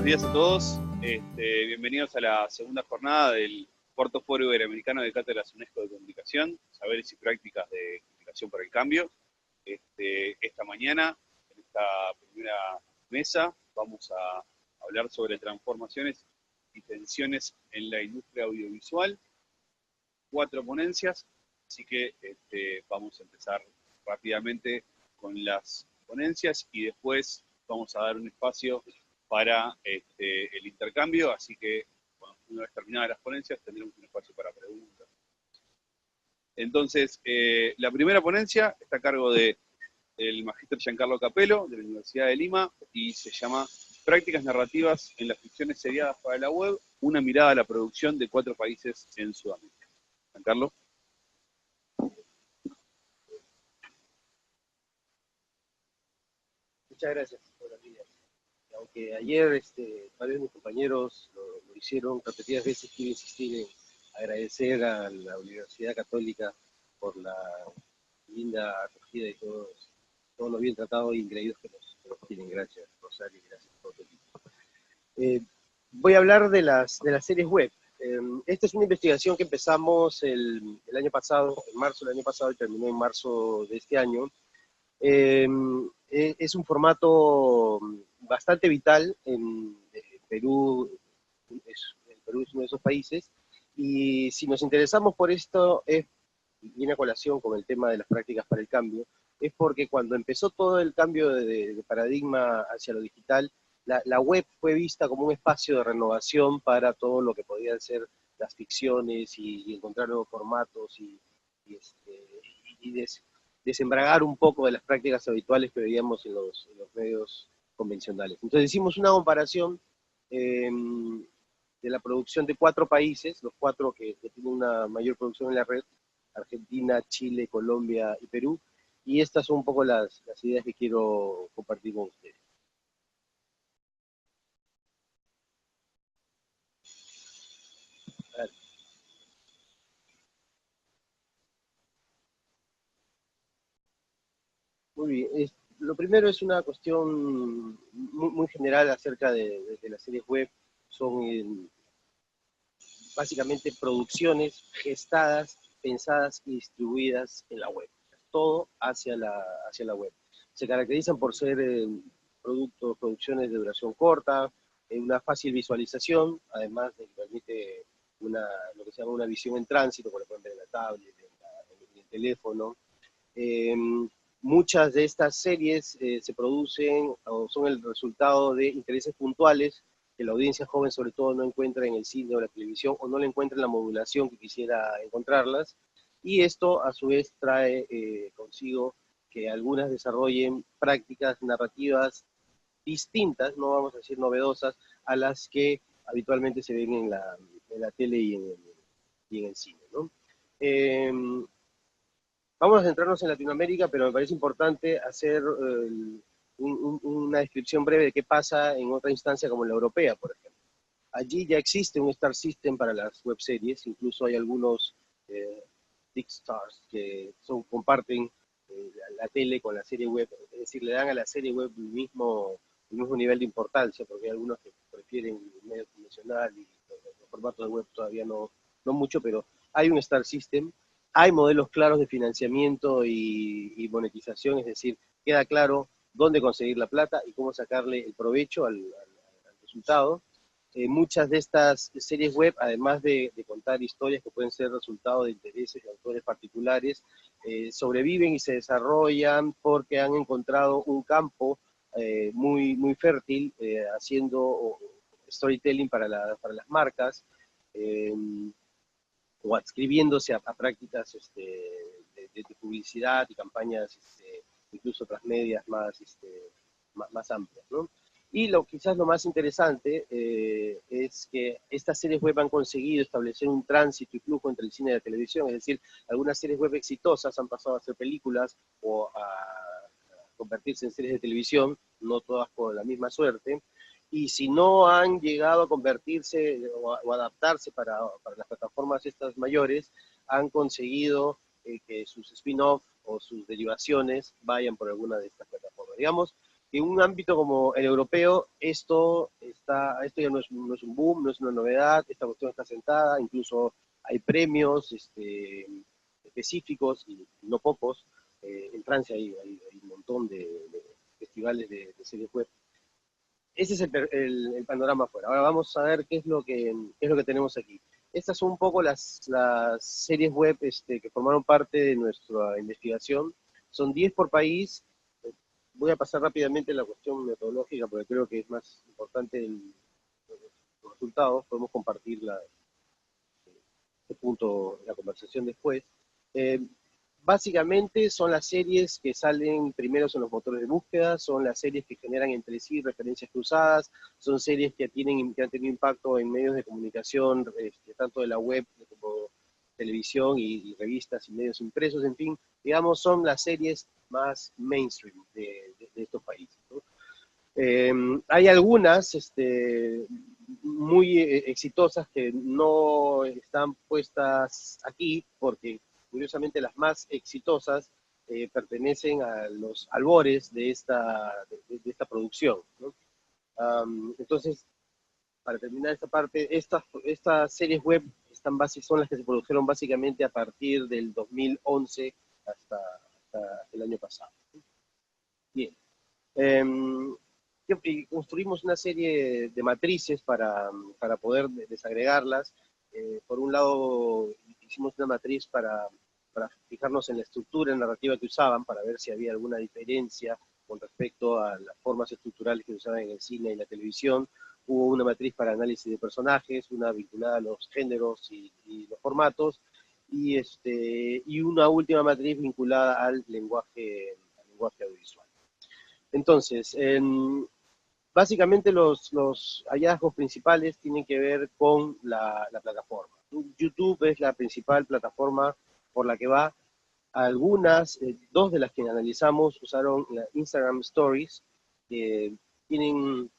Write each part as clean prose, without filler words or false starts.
días a todos. Bienvenidos a la segunda jornada del cuarto Foro Iberoamericano de Cátedras UNESCO de Comunicación, Saberes y Prácticas de Comunicación para el Cambio. Esta mañana, en esta primera mesa, vamos a hablar sobre transformaciones y tensiones en la industria audiovisual. 4 ponencias, así que vamos a empezar rápidamente con las ponencias y después vamos a dar un espacio para el intercambio, así que una vez terminadas las ponencias tendremos un espacio para preguntas. Entonces, la primera ponencia está a cargo del magíster Giancarlo Capello, de la Universidad de Lima, y se llama Prácticas narrativas en las ficciones seriadas para la web, una mirada a la producción de 4 países en Sudamérica. Giancarlo. Muchas gracias, buenos días. Aunque ayer varios de mis compañeros lo hicieron repetidas veces, quiero insistir en agradecer a la Universidad Católica por la linda acogida y todo lo bien tratado y increíbles que nos tienen. Gracias, Rosario, y gracias por todo el equipo. Voy a hablar de las series web. Esta es una investigación que empezamos el año pasado, en marzo del año pasado, y terminó en marzo de este año. Es un formato bastante vital en Perú. Perú es uno de esos países, y si nos interesamos por esto, viene a colación con el tema de las prácticas para el cambio, es porque cuando empezó todo el cambio de paradigma hacia lo digital, la web fue vista como un espacio de renovación para todo lo que podían ser las ficciones y encontrar nuevos formatos y desembragar un poco de las prácticas habituales que veíamos en los medios convencionales. Entonces hicimos una comparación de la producción de 4 países, los 4 que tienen una mayor producción en la red: Argentina, Chile, Colombia y Perú, y estas son un poco las ideas que quiero compartir con ustedes. Muy bien. Lo primero es una cuestión muy general acerca de las series web. Son básicamente producciones gestadas, pensadas y distribuidas en la web. Todo hacia la web. Se caracterizan por ser producciones de duración corta, una fácil visualización, además de que permite lo que se llama una visión en tránsito, como lo pueden ver en la tablet, en el teléfono. Muchas de estas series se producen o son el resultado de intereses puntuales que la audiencia joven sobre todo no encuentra en el cine o la televisión, o no le encuentra en la modulación que quisiera encontrarlas, y esto a su vez trae consigo que algunas desarrollen prácticas narrativas distintas, no vamos a decir novedosas, a las que habitualmente se ven en la tele y en el cine, ¿no? Vamos a centrarnos en Latinoamérica, pero me parece importante hacer una descripción breve de qué pasa en otra instancia como la europea, por ejemplo. Allí ya existe un Star System para las webseries, incluso hay algunos Big Stars que comparten la tele con la serie web, es decir, le dan a la serie web el mismo nivel de importancia, porque hay algunos que prefieren el medio convencional y los formatos de web todavía no mucho, pero hay un Star System. Hay modelos claros de financiamiento y monetización, es decir, queda claro dónde conseguir la plata y cómo sacarle el provecho al resultado. Muchas de estas series web, además de contar historias que pueden ser resultado de intereses de autores particulares, sobreviven y se desarrollan porque han encontrado un campo muy fértil haciendo storytelling para las marcas, o adscribiéndose a prácticas de publicidad y campañas, incluso transmedias más amplias, ¿no? Y quizás lo más interesante es que estas series web han conseguido establecer un tránsito y flujo entre el cine y la televisión, es decir, algunas series web exitosas han pasado a ser películas o a convertirse en series de televisión, no todas con la misma suerte, y si no han llegado a convertirse o adaptarse para las plataformas estas mayores, han conseguido que sus spin-off o sus derivaciones vayan por alguna de estas plataformas. Digamos, en un ámbito como el europeo, esto ya no es un boom, no es una novedad, esta cuestión está sentada, incluso hay premios específicos, y no pocos. En Francia hay un montón de festivales de series web. Ese es el panorama afuera. Ahora vamos a ver qué es lo que tenemos aquí. Estas son un poco las series web que formaron parte de nuestra investigación. Son 10 por país. Voy a pasar rápidamente la cuestión metodológica porque creo que es más importante los resultados. Podemos compartir este punto de la conversación después. Eh, Básicamente son las series que salen primeros en los motores de búsqueda, son las series que generan entre sí referencias cruzadas, son series que han tenido impacto en medios de comunicación, tanto de la web como televisión y revistas y medios impresos, en fin, digamos, son las series más mainstream de estos países, ¿no? Hay algunas muy exitosas que no están puestas aquí porque curiosamente las más exitosas pertenecen a los albores de esta producción, ¿no? Entonces, para terminar esta parte, estas series web son las que se produjeron básicamente a partir del 2011 hasta el año pasado. Bien. Y construimos una serie de matrices para poder desagregarlas. Por un lado, hicimos una matriz para fijarnos en la estructura narrativa que usaban, para ver si había alguna diferencia con respecto a las formas estructurales que usaban en el cine y la televisión. Hubo una matriz para análisis de personajes, una vinculada a los géneros y los formatos, y una última matriz vinculada al lenguaje audiovisual. Entonces, básicamente los hallazgos principales tienen que ver con la plataforma. YouTube es la principal plataforma por la que va. Dos de las que analizamos usaron la Instagram Stories, que tienen,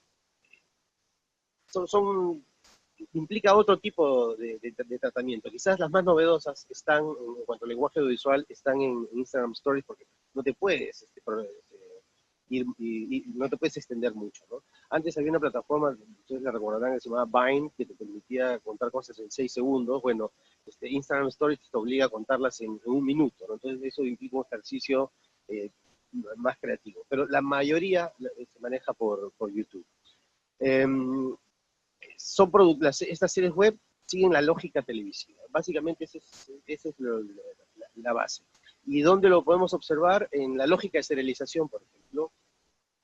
implica otro tipo de tratamiento. Quizás las más novedosas están, en cuanto al lenguaje audiovisual, están en Instagram Stories porque no te puedes y no te puedes extender mucho, ¿no? Antes había una plataforma, ustedes la recordarán, que se llamaba Vine, que te permitía contar cosas en 6 segundos. Bueno, Instagram Stories te obliga a contarlas en 1 minuto, ¿no? Entonces eso implica un ejercicio más creativo. Pero la mayoría se maneja por YouTube. Estas series web siguen la lógica televisiva. Básicamente esa es la base. ¿Y dónde lo podemos observar? En la lógica de serialización, por ejemplo.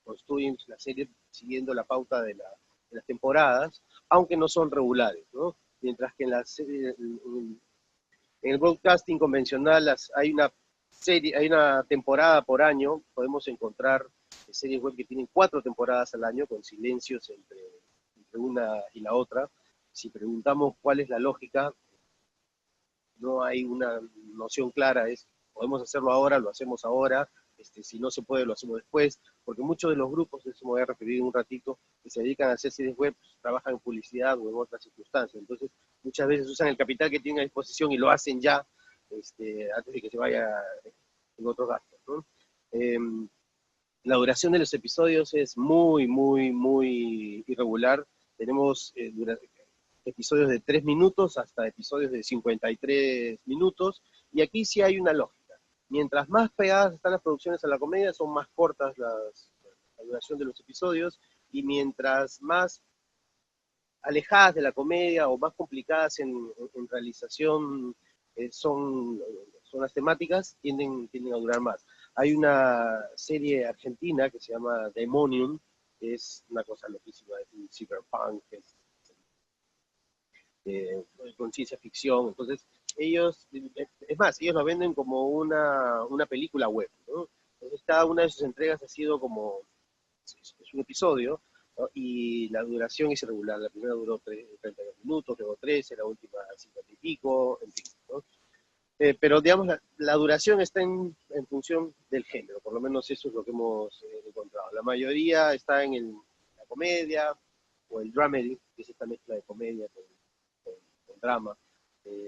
Construyen la serie siguiendo la pauta de las temporadas, aunque no son regulares, ¿no? Mientras que en el broadcasting convencional hay una temporada por año. Podemos encontrar series web que tienen 4 temporadas al año, con silencios entre una y la otra. Si preguntamos cuál es la lógica, no hay una noción clara. Podemos hacerlo ahora, lo hacemos ahora. Si no se puede, lo hacemos después, porque muchos de los grupos, de eso me voy a referir en un ratito, que se dedican a hacer series web, trabajan en publicidad o en otras circunstancias. Entonces, muchas veces usan el capital que tienen a disposición y lo hacen ya, antes de que se vaya en otros gastos, ¿no? La duración de los episodios es muy, muy, muy irregular. Tenemos episodios de 3 minutos hasta episodios de 53 minutos, y aquí sí hay una lógica. Mientras más pegadas están las producciones a la comedia, son más cortas la duración de los episodios, y mientras más alejadas de la comedia o más complicadas en realización son las temáticas, tienden a durar más. Hay una serie argentina que se llama Demonium, que es una cosa loquísima, es un cyberpunk, con ciencia ficción. Entonces, ellos lo venden como una película web, ¿no? Entonces, cada una de sus entregas ha sido es un episodio, ¿no? Y la duración es irregular. La primera duró 32 minutos, luego 13, la última 50 y pico, en fin, ¿no? Pero digamos, la duración está en función del género, por lo menos eso es lo que hemos encontrado. La mayoría está en la comedia o el dramedy, que es esta mezcla de comedia con drama.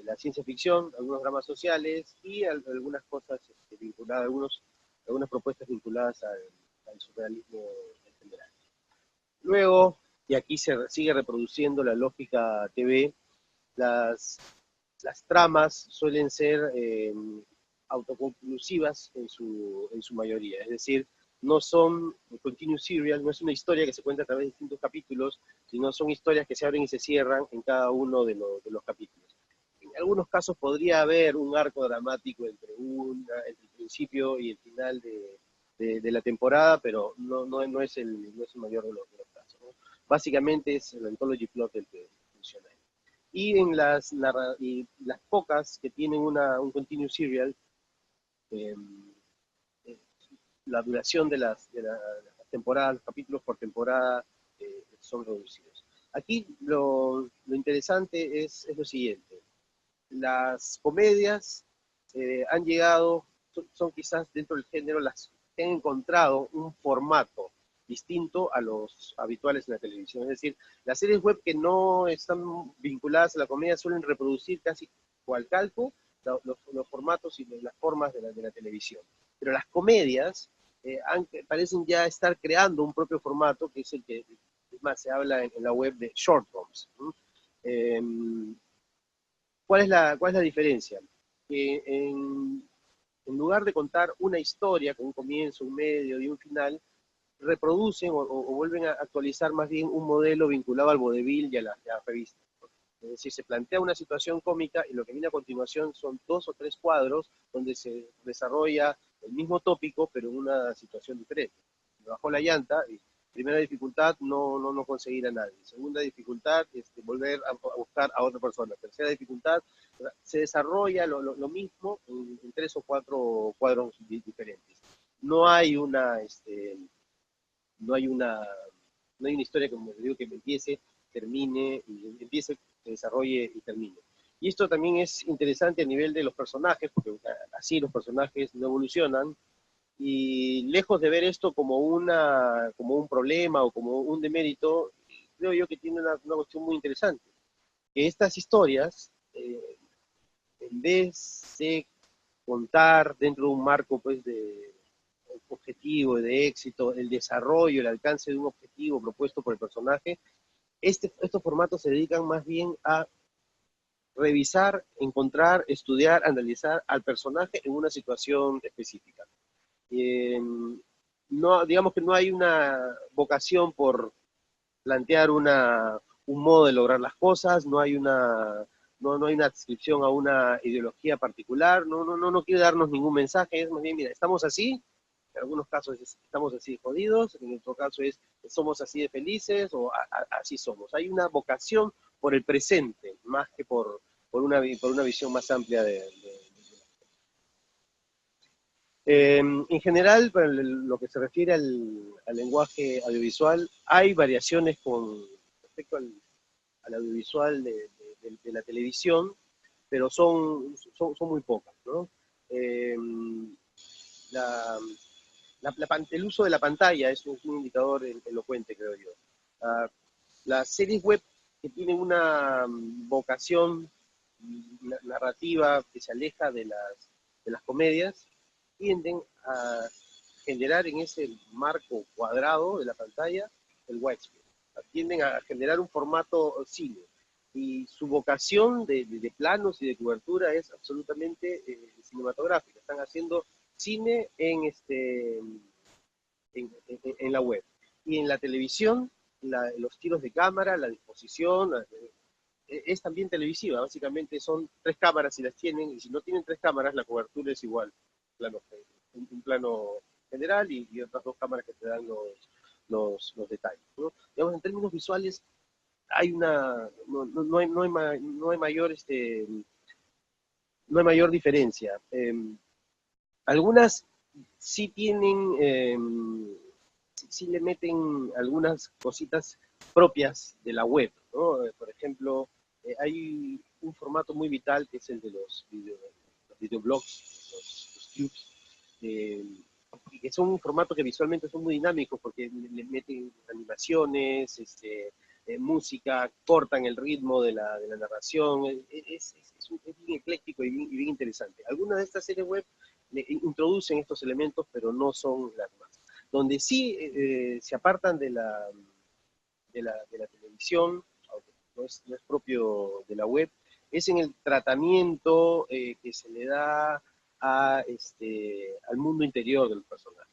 La ciencia ficción, algunos dramas sociales y algunas cosas vinculadas, algunas propuestas vinculadas al surrealismo en general. Luego, y aquí se sigue reproduciendo la lógica TV, las, las tramas suelen ser autoconclusivas en su mayoría, es decir, no son continuous serial, no es una historia que se cuenta a través de distintos capítulos, sino son historias que se abren y se cierran en cada uno de los capítulos. En algunos casos podría haber un arco dramático entre el principio y el final de la temporada, pero no es el mayor de los casos, ¿no? Básicamente es el anthology plot el que funciona. Y en las pocas que tienen un continuous serial, eh, la duración de las temporadas, los capítulos por temporada son reducidos. Aquí lo interesante es lo siguiente. Las comedias han llegado, son quizás dentro del género las que han encontrado un formato distinto a los habituales en la televisión. Es decir, las series web que no están vinculadas a la comedia suelen reproducir casi cual calco los formatos y las formas de la televisión. Pero las comedias parecen ya estar creando un propio formato, que es el que, es más, se habla en la web de short forms, ¿no? ¿Cuál es la diferencia? Que en lugar de contar una historia con un comienzo, un medio y un final, reproducen o vuelven a actualizar más bien un modelo vinculado al vodevil y a la revista. Es decir, se plantea una situación cómica y lo que viene a continuación son 2 o 3 cuadros donde se desarrolla el mismo tópico, pero en una situación diferente. Me bajó la llanta, y primera dificultad, no conseguir a nadie. Segunda dificultad, volver a buscar a otra persona. Tercera dificultad, se desarrolla lo mismo en 3 o 4 cuadros diferentes. No hay una, no hay una, no hay una historia, como digo, que empiece, termine, y empiece, se desarrolle y termine. Y esto también es interesante a nivel de los personajes, porque así los personajes no evolucionan, y lejos de ver esto como un problema o como un demérito, creo yo que tiene una cuestión muy interesante, que estas historias, en vez de contar dentro de un marco pues de objetivo, de éxito, el desarrollo, el alcance de un objetivo propuesto por el personaje, estos formatos se dedican más bien a revisar, encontrar, estudiar, analizar al personaje en una situación específica. No, digamos que no hay una vocación por plantear un modo de lograr las cosas, no hay una adscripción a una ideología particular, no quiere darnos ningún mensaje, es más bien, mira, estamos así, en algunos casos estamos así de jodidos, en otro caso es somos así de felices o así somos. Hay una vocación por el presente, más que por una visión más amplia en general, para lo que se refiere al lenguaje audiovisual, hay variaciones con respecto al audiovisual de la televisión, pero son muy pocas, ¿no? Eh, la, el uso de la pantalla es un indicador elocuente, creo yo. Las series web que tienen una vocación narrativa que se aleja de las comedias, tienden a generar en ese marco cuadrado de la pantalla el widescreen. Tienden a generar un formato cine. Y su vocación de planos y de cobertura es absolutamente cinematográfica. Están haciendo cine en la web. Y en la televisión, los tiros de cámara, la disposición, es también televisiva. Básicamente son 3 cámaras si las tienen, y si no tienen 3 cámaras, la cobertura es igual. Un plano general y otras 2 cámaras que te dan los detalles, ¿no? Digamos, en términos visuales, hay no hay mayor no hay mayor diferencia. Algunas sí tienen, sí le meten algunas cositas propias de la web, ¿no? Por ejemplo, hay un formato muy vital que es el de los videoblogs, los tubes, y que son un formato que visualmente son muy dinámicos porque le meten animaciones, música, cortan el ritmo de la narración, es bien ecléctico y bien interesante. Algunas de estas series web introducen estos elementos, pero no son las más. Donde sí se apartan de la televisión, aunque no es propio de la web, es en el tratamiento que se le da al mundo interior del personaje.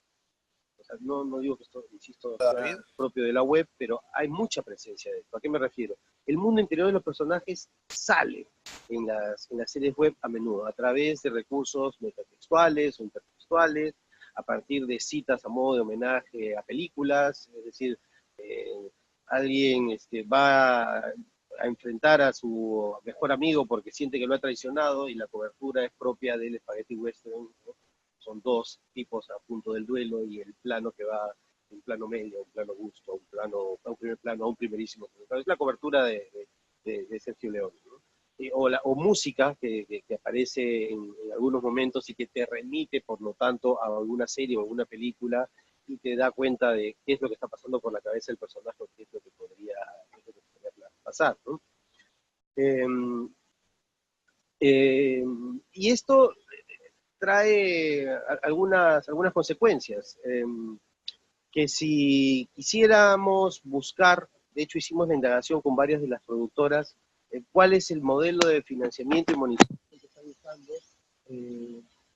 O sea, no digo que esto, insisto, sea David. propio de la web, pero hay mucha presencia de esto. ¿A qué me refiero? El mundo interior de los personajes sale en las series web a menudo, a través de recursos metatextuales o intertextuales, a partir de citas a modo de homenaje a películas, es decir, alguien va a enfrentar a su mejor amigo porque siente que lo ha traicionado y la cobertura es propia del spaghetti western, ¿no? Son dos tipos a punto del duelo y el plano que va, un plano medio, un plano gusto, un primer plano, un primerísimo. Es la cobertura de Sergio Leone, ¿no? O música que aparece en algunos momentos y que te remite, por lo tanto, a alguna serie o alguna película y te da cuenta de qué es lo que está pasando por la cabeza del personaje o qué es lo que podría pasar, ¿no? Eh, y esto trae algunas consecuencias, que si quisiéramos buscar, de hecho hicimos la indagación con varias de las productoras, cuál es el modelo de financiamiento y monitorización que están usando,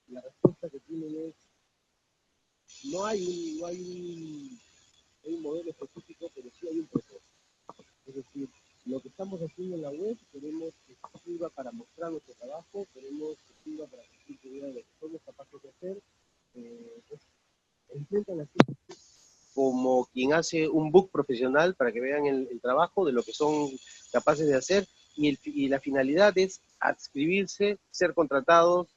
la respuesta que tienen es, no hay un modelo específico, pero sí hay un propósito. Es decir, lo que estamos haciendo en la web, queremos que sirva para mostrar nuestro trabajo, queremos que sirva para que se vea lo que somos capaces de hacer. Intentan hacer como quien hace un book profesional para que vean el trabajo de lo que son capaces de hacer, y la finalidad es adscribirse, ser contratados,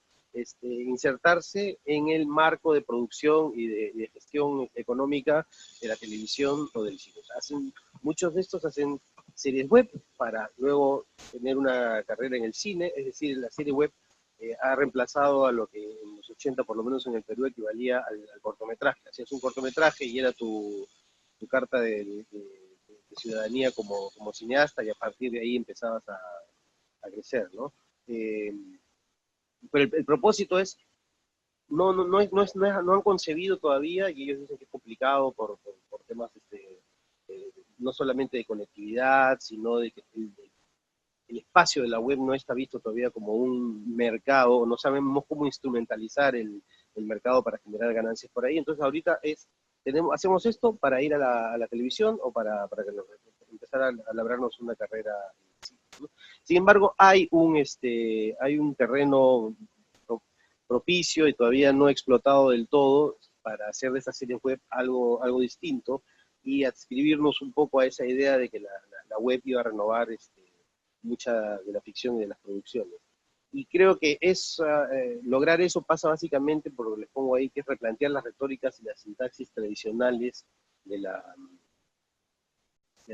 insertarse en el marco de producción y de gestión económica de la televisión o del cine. Muchos de estos hacen series web para luego tener una carrera en el cine, es decir, la serie web ha reemplazado a lo que en los 80, por lo menos en el Perú, equivalía al cortometraje. Hacías un cortometraje y era tu carta de ciudadanía como cineasta, y a partir de ahí empezabas a crecer, ¿no? Pero el propósito es, no han concebido todavía, y ellos dicen que es complicado por temas no solamente de conectividad, sino de que el espacio de la web no está visto todavía como un mercado, no sabemos cómo instrumentalizar el mercado para generar ganancias por ahí. Entonces ahorita hacemos esto para ir a la televisión o para empezar a labrarnos una carrera, ¿no? Sin embargo, hay un terreno propicio y todavía no explotado del todo para hacer de esta serie web algo distinto y adscribirnos un poco a esa idea de que la web iba a renovar mucha de la ficción y de las producciones. Y creo que lograr eso pasa básicamente por lo que les pongo ahí, que es replantear las retóricas y las sintaxis tradicionales de la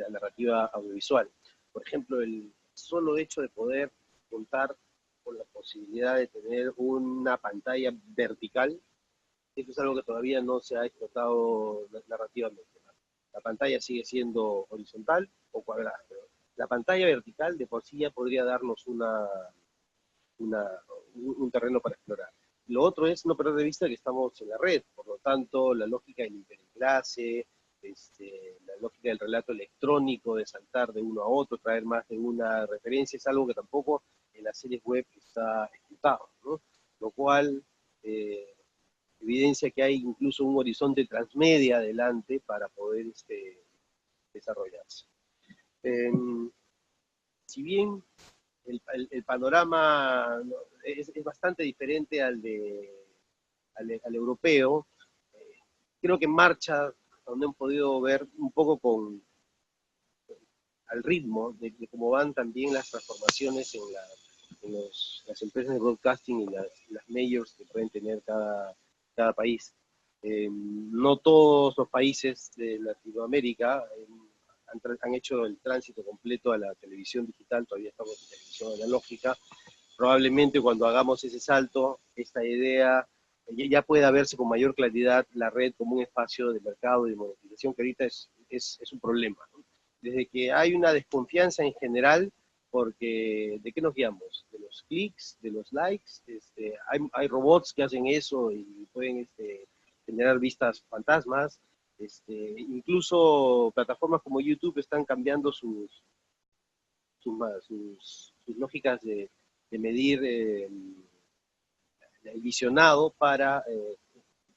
narrativa audiovisual. Por ejemplo, el solo hecho de poder contar con la posibilidad de tener una pantalla vertical, esto es algo que todavía no se ha explotado narrativamente. La pantalla sigue siendo horizontal o cuadrada, pero la pantalla vertical de por sí ya podría darnos un terreno para explorar. Lo otro es no perder de vista que estamos en la red, por lo tanto, la lógica del interenlace, la lógica del relato electrónico, de saltar de uno a otro, traer más de una referencia, es algo que tampoco en las series web está ejecutado, ¿no? Lo cual evidencia que hay incluso un horizonte transmedia adelante para poder desarrollarse. Si bien el panorama es bastante diferente al europeo, creo que en marcha, donde han podido ver un poco al ritmo de cómo van también las transformaciones en las empresas de broadcasting y las majors que pueden tener cada país. No todos los países de Latinoamérica han hecho el tránsito completo a la televisión digital, todavía estamos en televisión analógica. Probablemente cuando hagamos ese salto, esta idea ya pueda verse con mayor claridad la red como un espacio de mercado y de monetización, que ahorita es un problema, ¿no? Desde que hay una desconfianza en general, porque ¿de qué nos guiamos? De los clics, de los likes, hay robots que hacen eso y pueden generar vistas fantasmas, Incluso plataformas como YouTube están cambiando sus lógicas de medir el visionado para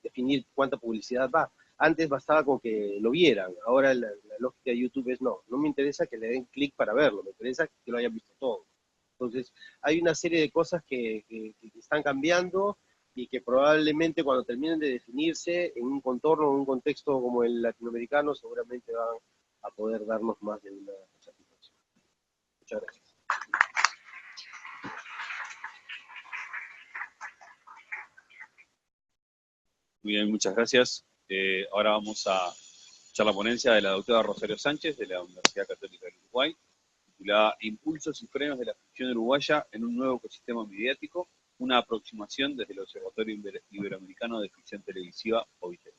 definir cuánta publicidad va. Antes bastaba con que lo vieran, ahora la lógica de YouTube es no me interesa que le den clic para verlo, me interesa que lo hayan visto todo. Entonces hay una serie de cosas que están cambiando y que probablemente cuando terminen de definirse en un contorno, en un contexto como el latinoamericano, seguramente van a poder darnos más de una satisfacción. Muchas gracias. Muy bien, muchas gracias. Ahora vamos a escuchar la ponencia de la doctora Rosario Sánchez de la Universidad Católica del Uruguay, titulada Impulsos y frenos de la ficción uruguaya en un nuevo ecosistema mediático, una aproximación desde el Observatorio Iberoamericano de Ficción Televisiva, OITEL.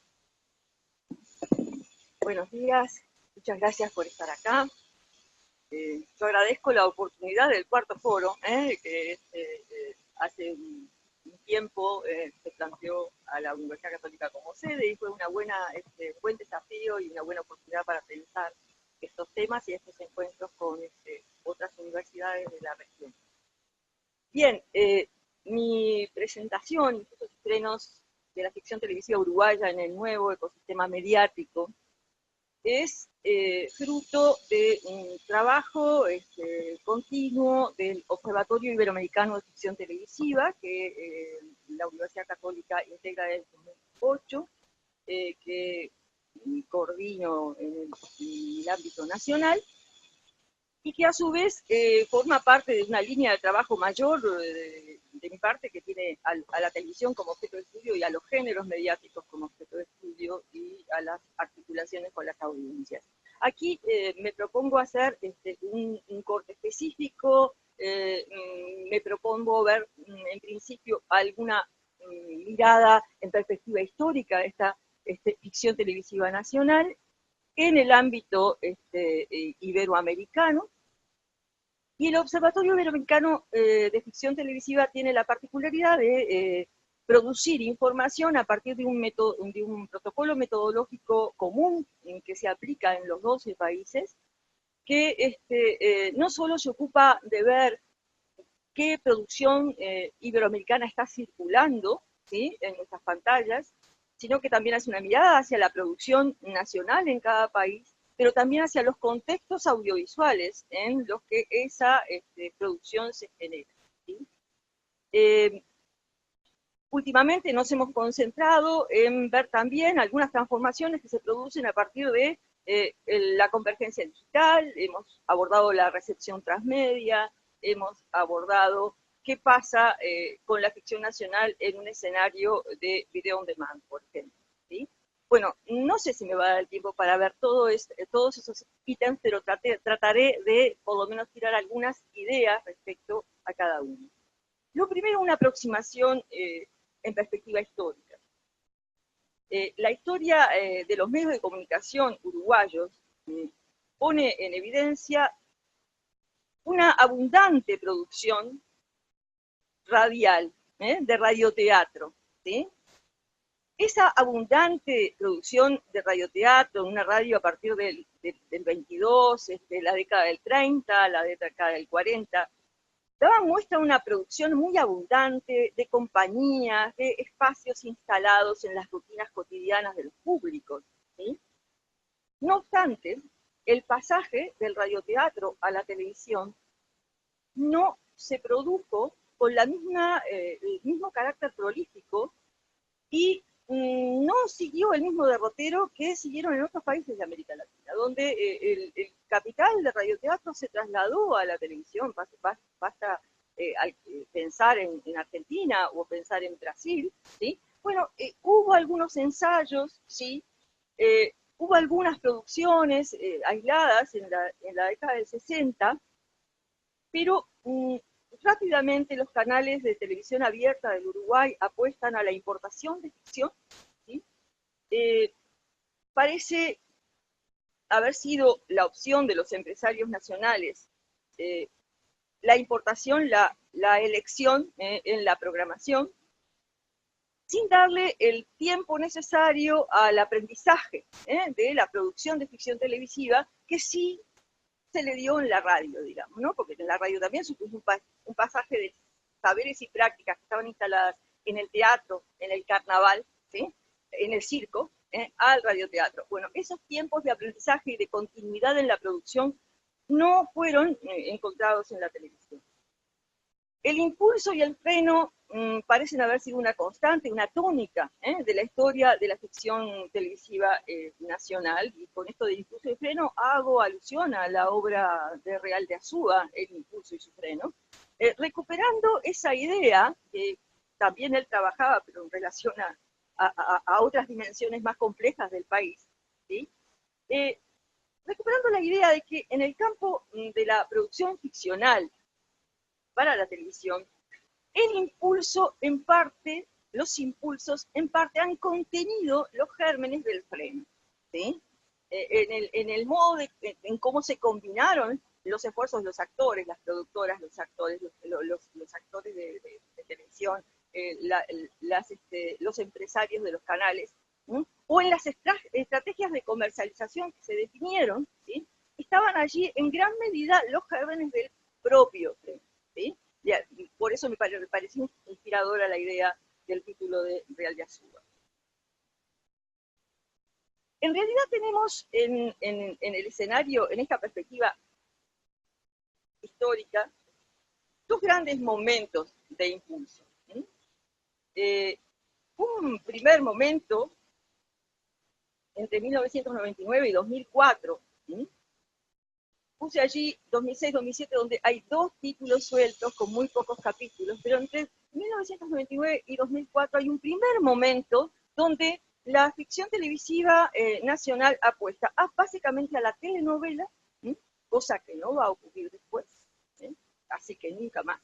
Buenos días, muchas gracias por estar acá. Yo agradezco la oportunidad del cuarto foro, que hace un tiempo se planteó a la Universidad Católica como sede y fue un buen desafío y una buena oportunidad para pensar estos temas y estos encuentros con otras universidades de la región. Bien, mi presentación, Impulsos y frenos de la ficción televisiva uruguaya en el nuevo ecosistema mediático, es fruto de un trabajo continuo del Observatorio Iberoamericano de Ficción Televisiva, que la Universidad Católica integra desde el 2008, que coordino en el ámbito nacional, y que a su vez forma parte de una línea de trabajo mayor de mi parte, que tiene a la televisión como objeto de estudio y a los géneros mediáticos como objeto de estudio y a las articulaciones con las audiencias. Aquí me propongo hacer un corte específico, me propongo ver en principio alguna mirada en perspectiva histórica de esta ficción televisiva nacional, en el ámbito iberoamericano, y el Observatorio Iberoamericano de Ficción Televisiva tiene la particularidad de producir información a partir de un protocolo metodológico común que se aplica en los 12 países, que no solo se ocupa de ver qué producción iberoamericana está circulando, ¿sí?, en nuestras pantallas, sino que también hace una mirada hacia la producción nacional en cada país, pero también hacia los contextos audiovisuales en los que esa producción se genera, ¿sí? Últimamente nos hemos concentrado en ver también algunas transformaciones que se producen a partir de la convergencia digital, hemos abordado la recepción transmedia, hemos abordado qué pasa con la ficción nacional en un escenario de video on demand, por ejemplo, ¿sí? Bueno, no sé si me va a dar el tiempo para ver todos esos ítems, pero trataré de por lo menos tirar algunas ideas respecto a cada uno. Lo primero, una aproximación en perspectiva histórica. La historia de los medios de comunicación uruguayos pone en evidencia una abundante producción radial, de radioteatro, ¿sí? Esa abundante producción de radioteatro, una radio a partir del 22, la década del 30, la década del 40, daba muestra de una producción muy abundante de compañías, de espacios instalados en las rutinas cotidianas de los públicos, ¿sí? No obstante, el pasaje del radioteatro a la televisión no se produjo con el mismo carácter prolífico y no siguió el mismo derrotero que siguieron en otros países de América Latina, donde el capital del radioteatro se trasladó a la televisión. Basta pensar en Argentina o pensar en Brasil, ¿sí? Bueno, hubo algunos ensayos, ¿sí? Hubo algunas producciones aisladas en la década del 60, pero rápidamente los canales de televisión abierta del Uruguay apuestan a la importación de ficción, ¿sí? Parece haber sido la opción de los empresarios nacionales, la importación, la elección en la programación. sin darle el tiempo necesario al aprendizaje de la producción de ficción televisiva, que sí se le dio en la radio, digamos, ¿no? Porque en la radio también supuso un pasaje de saberes y prácticas que estaban instaladas en el teatro, en el carnaval, ¿sí? En el circo, al radioteatro. Bueno, esos tiempos de aprendizaje y de continuidad en la producción no fueron encontrados en la televisión. El impulso y el freno parecen haber sido una constante, una tónica de la historia de la ficción televisiva nacional, y con esto de impulso y freno hago alusión a la obra de Real de Azúa, El impulso y su freno, recuperando esa idea que también él trabajaba, pero en relación a otras dimensiones más complejas del país, ¿sí? Recuperando la idea de que en el campo de la producción ficcional para la televisión, el impulso en parte, los impulsos en parte han contenido los gérmenes del freno, ¿sí? En el modo en cómo se combinaron los esfuerzos de los actores, las productoras, los actores, los actores de televisión, los empresarios de los canales, ¿sí? O en las estrategias de comercialización que se definieron, ¿sí? Estaban allí en gran medida los gérmenes del propio freno, ¿sí? Por eso me pareció inspiradora la idea del título de Real de Azúa. En realidad tenemos en el escenario, en esta perspectiva histórica, dos grandes momentos de impulso. Un primer momento entre 1999 y 2004, puse allí 2006-2007, donde hay dos títulos sueltos con muy pocos capítulos, pero entre 1999 y 2004 hay un primer momento donde la ficción televisiva nacional apuesta básicamente a la telenovela, cosa que no va a ocurrir después, así que nunca más,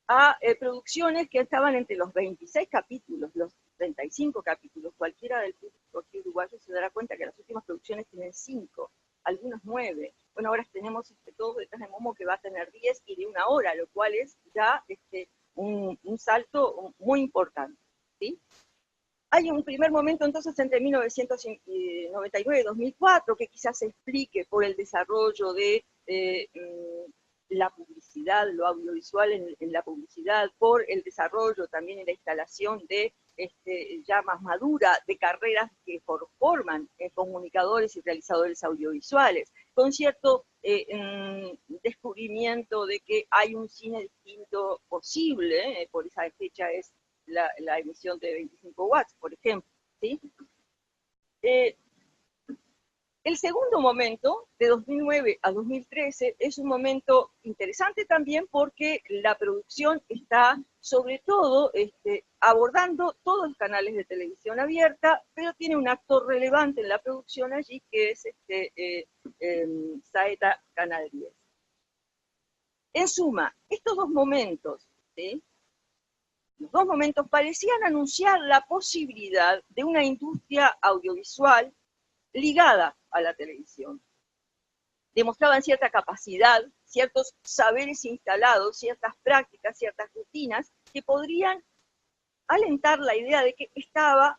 a producciones que estaban entre los 26 capítulos, los 35 capítulos. Cualquiera del público aquí uruguayo se dará cuenta que las últimas producciones tienen 5, algunos 9. Bueno, ahora tenemos Todos detrás de Momo, que va a tener 10 y de 1 hora, lo cual es ya un salto muy importante, ¿sí? Hay un primer momento entonces entre 1999 y 2004 que quizás se explique por el desarrollo de la publicidad, lo audiovisual en la publicidad, por el desarrollo también en la instalación de ya más madura de carreras que forman comunicadores y realizadores audiovisuales, con cierto descubrimiento de que hay un cine distinto posible, por esa fecha es la emisión de 25 watts, por ejemplo, ¿sí? El segundo momento, de 2009 a 2013, es un momento interesante también porque la producción está, sobre todo, abordando todos los canales de televisión abierta, pero tiene un actor relevante en la producción allí, que es Saeta Canal 10. En suma, estos dos momentos, ¿sí? Los dos momentos parecían anunciar la posibilidad de una industria audiovisual ligada a la televisión. Demostraban cierta capacidad, ciertos saberes instalados, ciertas prácticas, ciertas rutinas que podrían alentar la idea de que estaba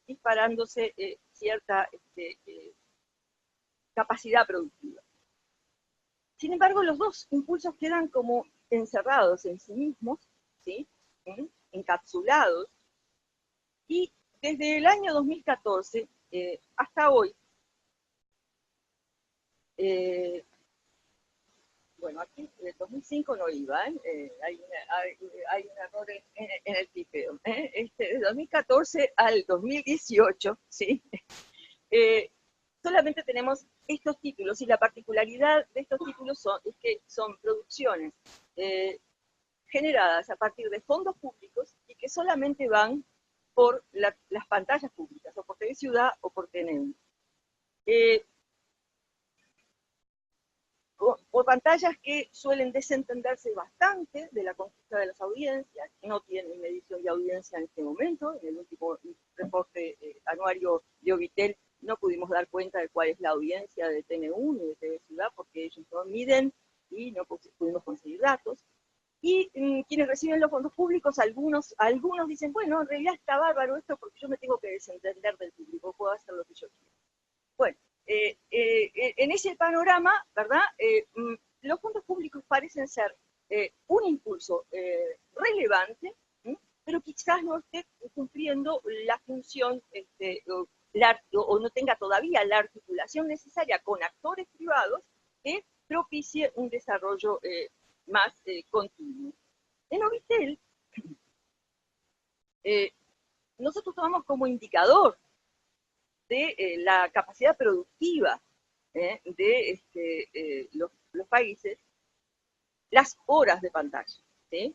disparándose cierta capacidad productiva. Sin embargo, los dos impulsos quedan como encerrados en sí mismos, ¿sí? Encapsulados, y desde el año 2014 hasta hoy, bueno, aquí en el 2005 no iba, hay un error en el tipeo. De 2014 al 2018, ¿sí? Solamente tenemos estos títulos, y la particularidad de estos títulos es que son producciones generadas a partir de fondos públicos y que solamente van por las pantallas públicas, o por TV Ciudad o por TNU. Por pantallas que suelen desentenderse bastante de la conquista de las audiencias, no tienen medición de audiencia en este momento. En el último reporte anuario de Ovitel no pudimos dar cuenta de cuál es la audiencia de TNU ni de TV Ciudad, porque ellos no miden y no pudimos conseguir datos. Y quienes reciben los fondos públicos, algunos dicen, bueno, en realidad está bárbaro esto porque yo me tengo que desentender del público, puedo hacer lo que yo quiera. Bueno, en ese panorama, ¿verdad? Los fondos públicos parecen ser un impulso relevante, pero quizás no esté cumpliendo la función o no tenga todavía la articulación necesaria con actores privados que propicie un desarrollo más continuo. En Ovitel, nosotros tomamos como indicador de la capacidad productiva de los países las horas de pantalla. ¿Sí?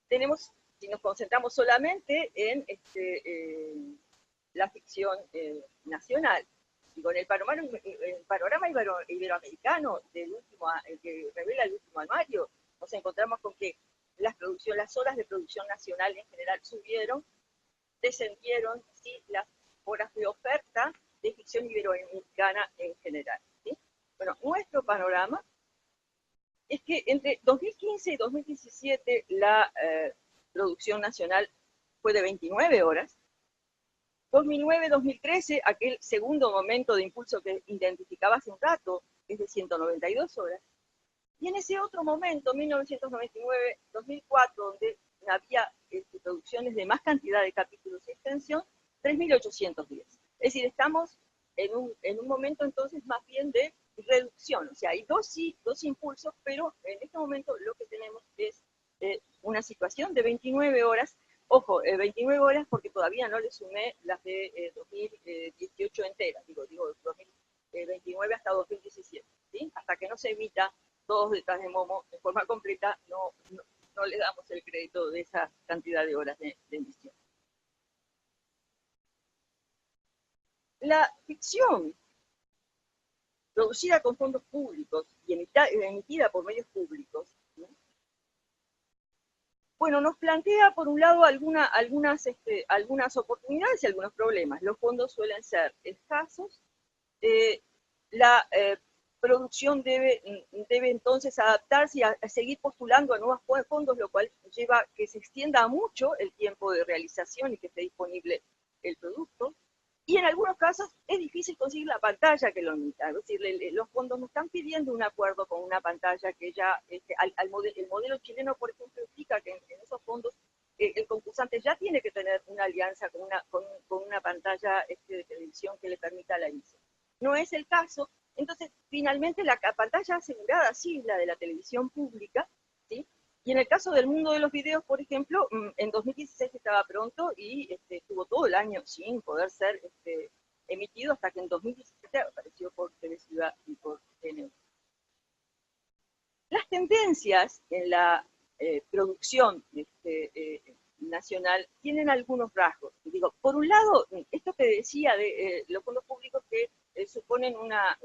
Tenemos, si nos concentramos solamente en la ficción nacional, digo, en el panorama iberoamericano que revela el último anuario, nos encontramos con que las horas de producción nacional en general subieron, descendieron, sí, las horas de oferta de ficción iberoamericana en general. ¿Sí? Bueno, nuestro panorama es que entre 2015 y 2017 la producción nacional fue de 29 horas. 2009-2013, aquel segundo momento de impulso que identificaba hace un rato, es de 192 horas. Y en ese otro momento, 1999-2004, donde había producciones de más cantidad de capítulos y extensión, 3.810. Es decir, estamos en un momento entonces más bien de reducción. O sea, hay dos impulsos, pero en este momento lo que tenemos es una situación de 29 horas. Ojo, 29 horas porque todavía no le sumé las de 2018 enteras, digo 2029 hasta 2017, ¿sí? Hasta que no se emita Todos detrás de Momo de forma completa, no le damos el crédito de esa cantidad de horas de emisión. La ficción producida con fondos públicos y emitida por medios públicos, ¿no? Bueno, nos plantea, por un lado, algunas oportunidades y algunos problemas. Los fondos suelen ser escasos. La producción debe entonces adaptarse y a seguir postulando a nuevos fondos, lo cual lleva a que se extienda mucho el tiempo de realización y que esté disponible el producto. Y en algunos casos es difícil conseguir la pantalla que lo emita. Es decir, los fondos no están pidiendo un acuerdo con una pantalla que ya, el modelo chileno, por ejemplo, implica que en esos fondos el concursante ya tiene que tener una alianza con una pantalla de televisión que le permita la emisión. No es el caso. Entonces, finalmente, la pantalla asegurada sí es la de la televisión pública, ¿sí? Y en el caso del mundo de los videos, por ejemplo, en 2016 estaba pronto y estuvo todo el año sin poder ser emitido hasta que en 2017 apareció por TV Ciudad y por TNU. Las tendencias en la producción nacional tienen algunos rasgos. Digo, por un lado, esto que decía de los fondos públicos que suponen una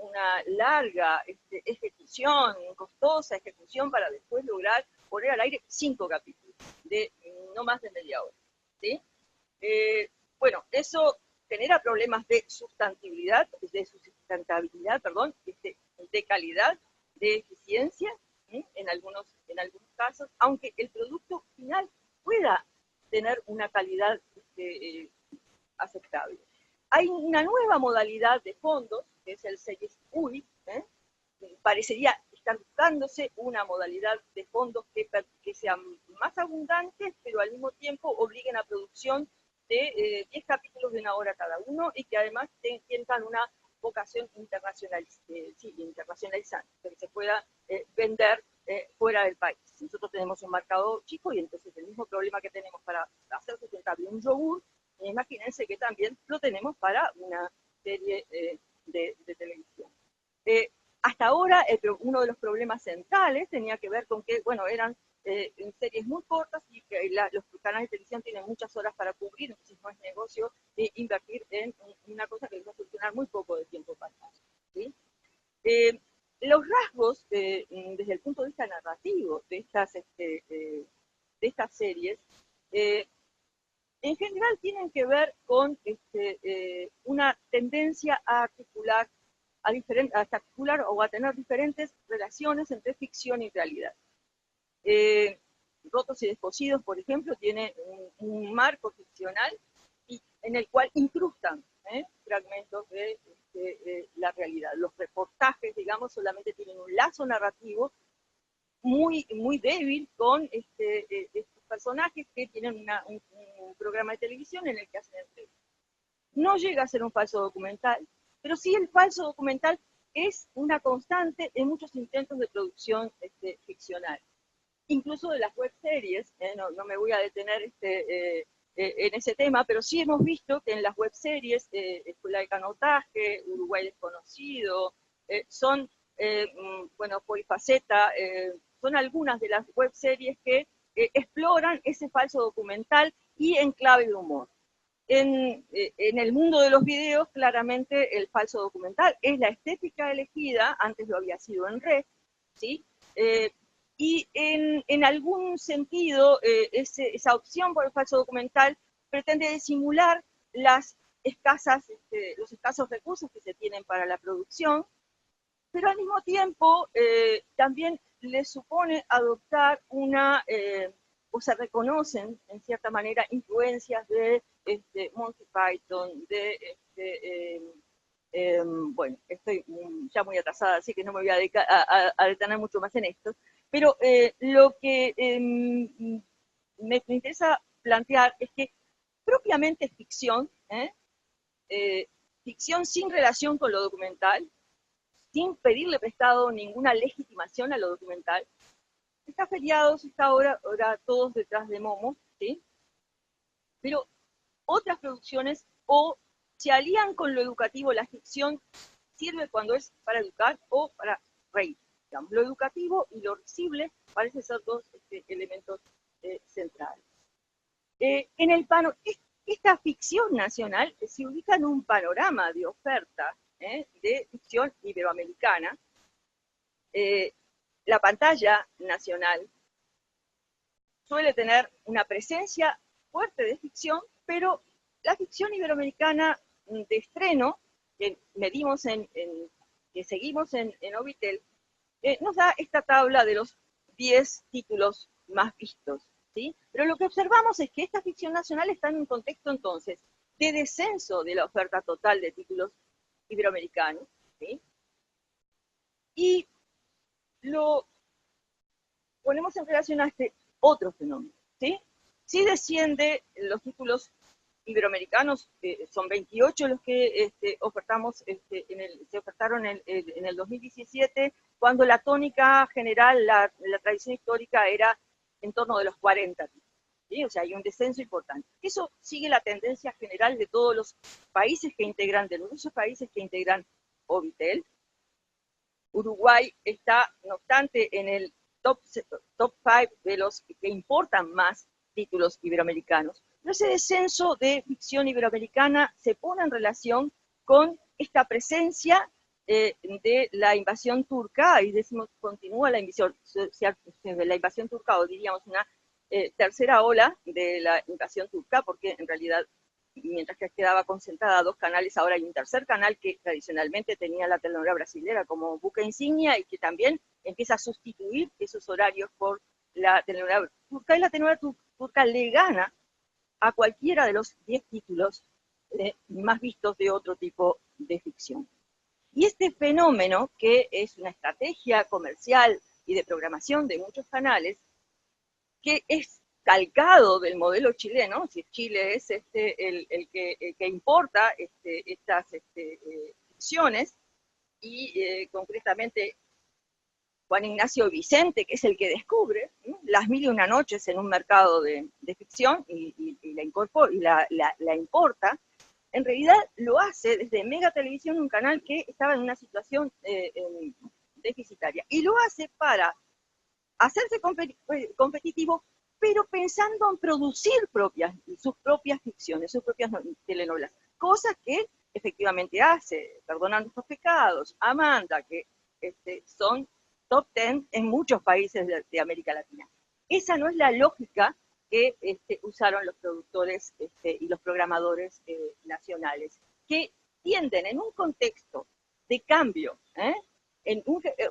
larga ejecución, costosa ejecución para después lograr poner al aire 5 capítulos, de no más de media hora. ¿Sí? Bueno, eso genera problemas de sustentabilidad, perdón, de calidad, de eficiencia, ¿sí? en algunos casos, aunque el producto final pueda tener una calidad aceptable. Hay una nueva modalidad de fondos, que es el Series UI, parecería estar buscándose una modalidad de fondos que sean más abundantes, pero al mismo tiempo obliguen a producción de 10 capítulos de 1 hora cada uno y que además tengan una vocación internacionalizante, que se pueda vender fuera del país. Nosotros tenemos un mercado chico y entonces el mismo problema que tenemos para hacer sustentable un yogur, imagínense que también lo tenemos para una serie de televisión. Hasta ahora, uno de los problemas centrales tenía que ver con que, bueno, eran series muy cortas y que los canales de televisión tienen muchas horas para cubrir, entonces no es negocio invertir en una cosa que les va a solucionar muy poco de tiempo pantalla. ¿Sí? Los rasgos, desde el punto de vista narrativo de estas series, en general tienen que ver con una tendencia a articular o a tener diferentes relaciones entre ficción y realidad. Rotos y Descosidos, por ejemplo, tiene un marco ficcional en el cual incrustan fragmentos de la realidad. Los reportajes, digamos, solamente tienen un lazo narrativo muy, muy débil con estos personajes que tienen un programa de televisión en el que hacen entrevistas. No llega a ser un falso documental, pero sí el falso documental es una constante en muchos intentos de producción ficcional. Incluso de las webseries, no me voy a detener en ese tema, pero sí hemos visto que en las webseries, Escuela de Canotaje, Uruguay Desconocido, son, bueno, Polifaceta, son algunas de las webseries que exploran ese falso documental y en clave de humor. En el mundo de los videos, claramente el falso documental es la estética elegida, antes lo había sido en red, ¿sí? Y en algún sentido, esa opción por el falso documental pretende disimular los escasos recursos que se tienen para la producción, pero al mismo tiempo también le supone adoptar o se reconocen, en cierta manera, influencias de Monty Python, bueno, estoy ya muy atrasada, así que no me voy a detener mucho más en esto, pero lo que me interesa plantear es que propiamente ficción, ficción sin relación con lo documental, sin pedirle prestado ninguna legitimación a lo documental, está feriados, está ahora todos detrás de Momo, ¿sí? Pero otras producciones o se alían con lo educativo, la ficción sirve cuando es para educar o para reír. Digamos, lo educativo y lo risible parecen ser dos elementos centrales. Esta ficción nacional se ubica en un panorama de oferta de ficción iberoamericana. La pantalla nacional suele tener una presencia fuerte de ficción, pero la ficción iberoamericana de estreno, que seguimos en Ovitel, nos da esta tabla de los 10 títulos más vistos, ¿sí? Pero lo que observamos es que esta ficción nacional está en un contexto entonces de descenso de la oferta total de títulos iberoamericanos, ¿sí? Y lo ponemos en relación a este otro fenómeno, ¿sí? Sí desciende los títulos iberoamericanos, son 28 los que ofertamos, se ofertaron en el 2017, cuando la tónica general, la tradición histórica era en torno de los 40, ¿sí? O sea, hay un descenso importante. Eso sigue la tendencia general de todos los países que integran, de los 12 países que integran Ovitel. Uruguay está, no obstante, en el top 5 de los que importan más títulos iberoamericanos. Pero ese descenso de ficción iberoamericana se pone en relación con esta presencia de la invasión turca, y decimos, continúa la invasión turca, o diríamos una tercera ola de la invasión turca, porque en realidad, mientras que quedaba concentrada a 2 canales, ahora hay un tercer canal que tradicionalmente tenía la telenovela brasilera como buque insignia y que también empieza a sustituir esos horarios por la telenovela turca, y la telenovela turca le gana a cualquiera de los 10 títulos más vistos de otro tipo de ficción. Y este fenómeno, que es una estrategia comercial y de programación de muchos canales, que es calcado del modelo chileno, si Chile es el que importa estas ficciones, y concretamente Juan Ignacio Vicente, que es el que descubre Las Mil y Una Noches en un mercado de ficción y la importa, en realidad lo hace desde Mega Televisión, un canal que estaba en una situación deficitaria, y lo hace para hacerse competitivo, pero pensando en producir sus propias ficciones, sus propias telenovelas, cosas que efectivamente hace, Perdonando estos pecados, Amanda, que son top 10 en muchos países de América Latina. Esa no es la lógica que usaron los productores y los programadores nacionales, que tienden en un contexto de cambio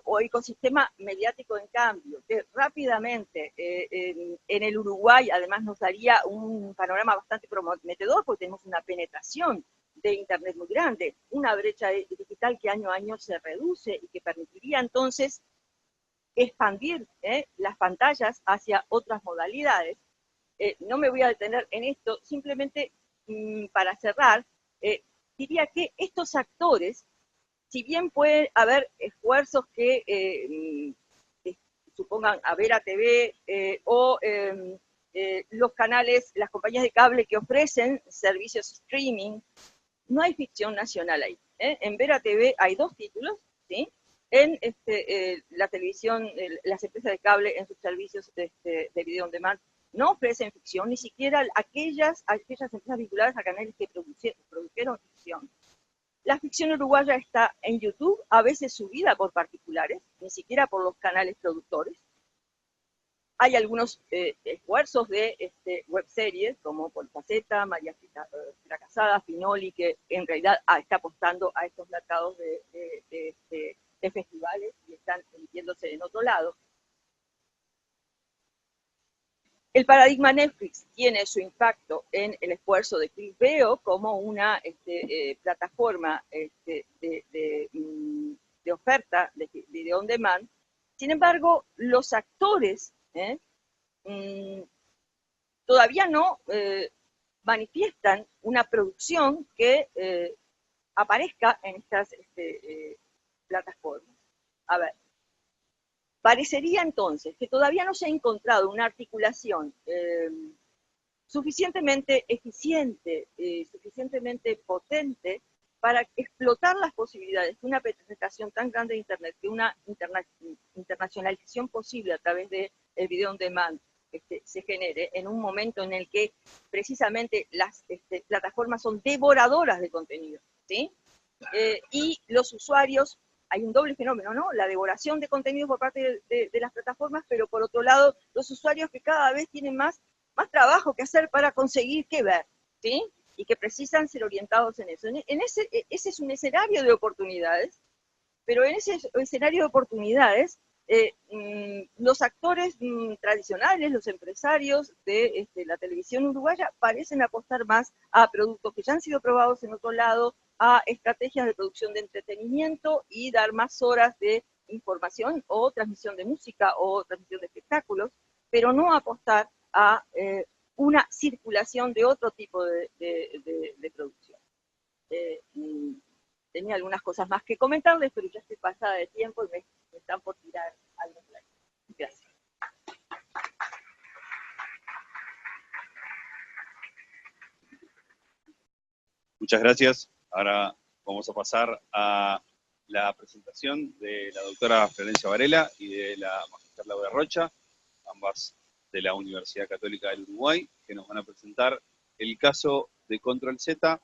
o ecosistema mediático en cambio, que rápidamente en el Uruguay además nos daría un panorama bastante prometedor, porque tenemos una penetración de Internet muy grande, una brecha digital que año a año se reduce y que permitiría entonces expandir las pantallas hacia otras modalidades. No me voy a detener en esto, simplemente para cerrar, diría que estos actores, si bien puede haber esfuerzos que supongan a Vera TV o los canales, las compañías de cable que ofrecen servicios streaming, no hay ficción nacional ahí. En Vera TV hay 2 títulos, ¿sí? En la televisión, las empresas de cable en sus servicios de video on demand no ofrecen ficción, ni siquiera aquellas empresas vinculadas a canales que produjeron ficción. La ficción uruguaya está en YouTube, a veces subida por particulares, ni siquiera por los canales productores. Hay algunos esfuerzos de webseries, como Polfaceta, María Fracasada, Finoli, que en realidad está apostando a estos mercados de festivales y están emitiéndose en otro lado. El paradigma Netflix tiene su impacto en el esfuerzo de Clickveo como una plataforma de oferta de video on demand. Sin embargo, los actores todavía no manifiestan una producción que aparezca en estas plataformas. A ver, parecería entonces que todavía no se ha encontrado una articulación suficientemente eficiente, suficientemente potente para explotar las posibilidades que una penetración tan grande de Internet, que una internacionalización posible a través del video on demand se genere en un momento en el que precisamente las plataformas son devoradoras de contenido, ¿sí? Y los usuarios, hay un doble fenómeno, ¿no? La devoración de contenido por parte de las plataformas, pero por otro lado, los usuarios que cada vez tienen más trabajo que hacer para conseguir qué ver, ¿sí? Y que precisan ser orientados en eso. Ese es un escenario de oportunidades, pero en ese escenario de oportunidades, los actores tradicionales, los empresarios de la televisión uruguaya parecen apostar más a productos que ya han sido probados en otro lado, a estrategias de producción de entretenimiento y dar más horas de información o transmisión de música o transmisión de espectáculos, pero no apostar a una circulación de otro tipo de producción. Tenía algunas cosas más que comentarles, pero ya estoy pasada de tiempo y me están por tirar algo. Gracias. Muchas gracias. Ahora vamos a pasar a la presentación de la doctora Florencia Varela y de la magister Laura Rocha, ambas de la Universidad Católica del Uruguay, que nos van a presentar el caso de Control Z,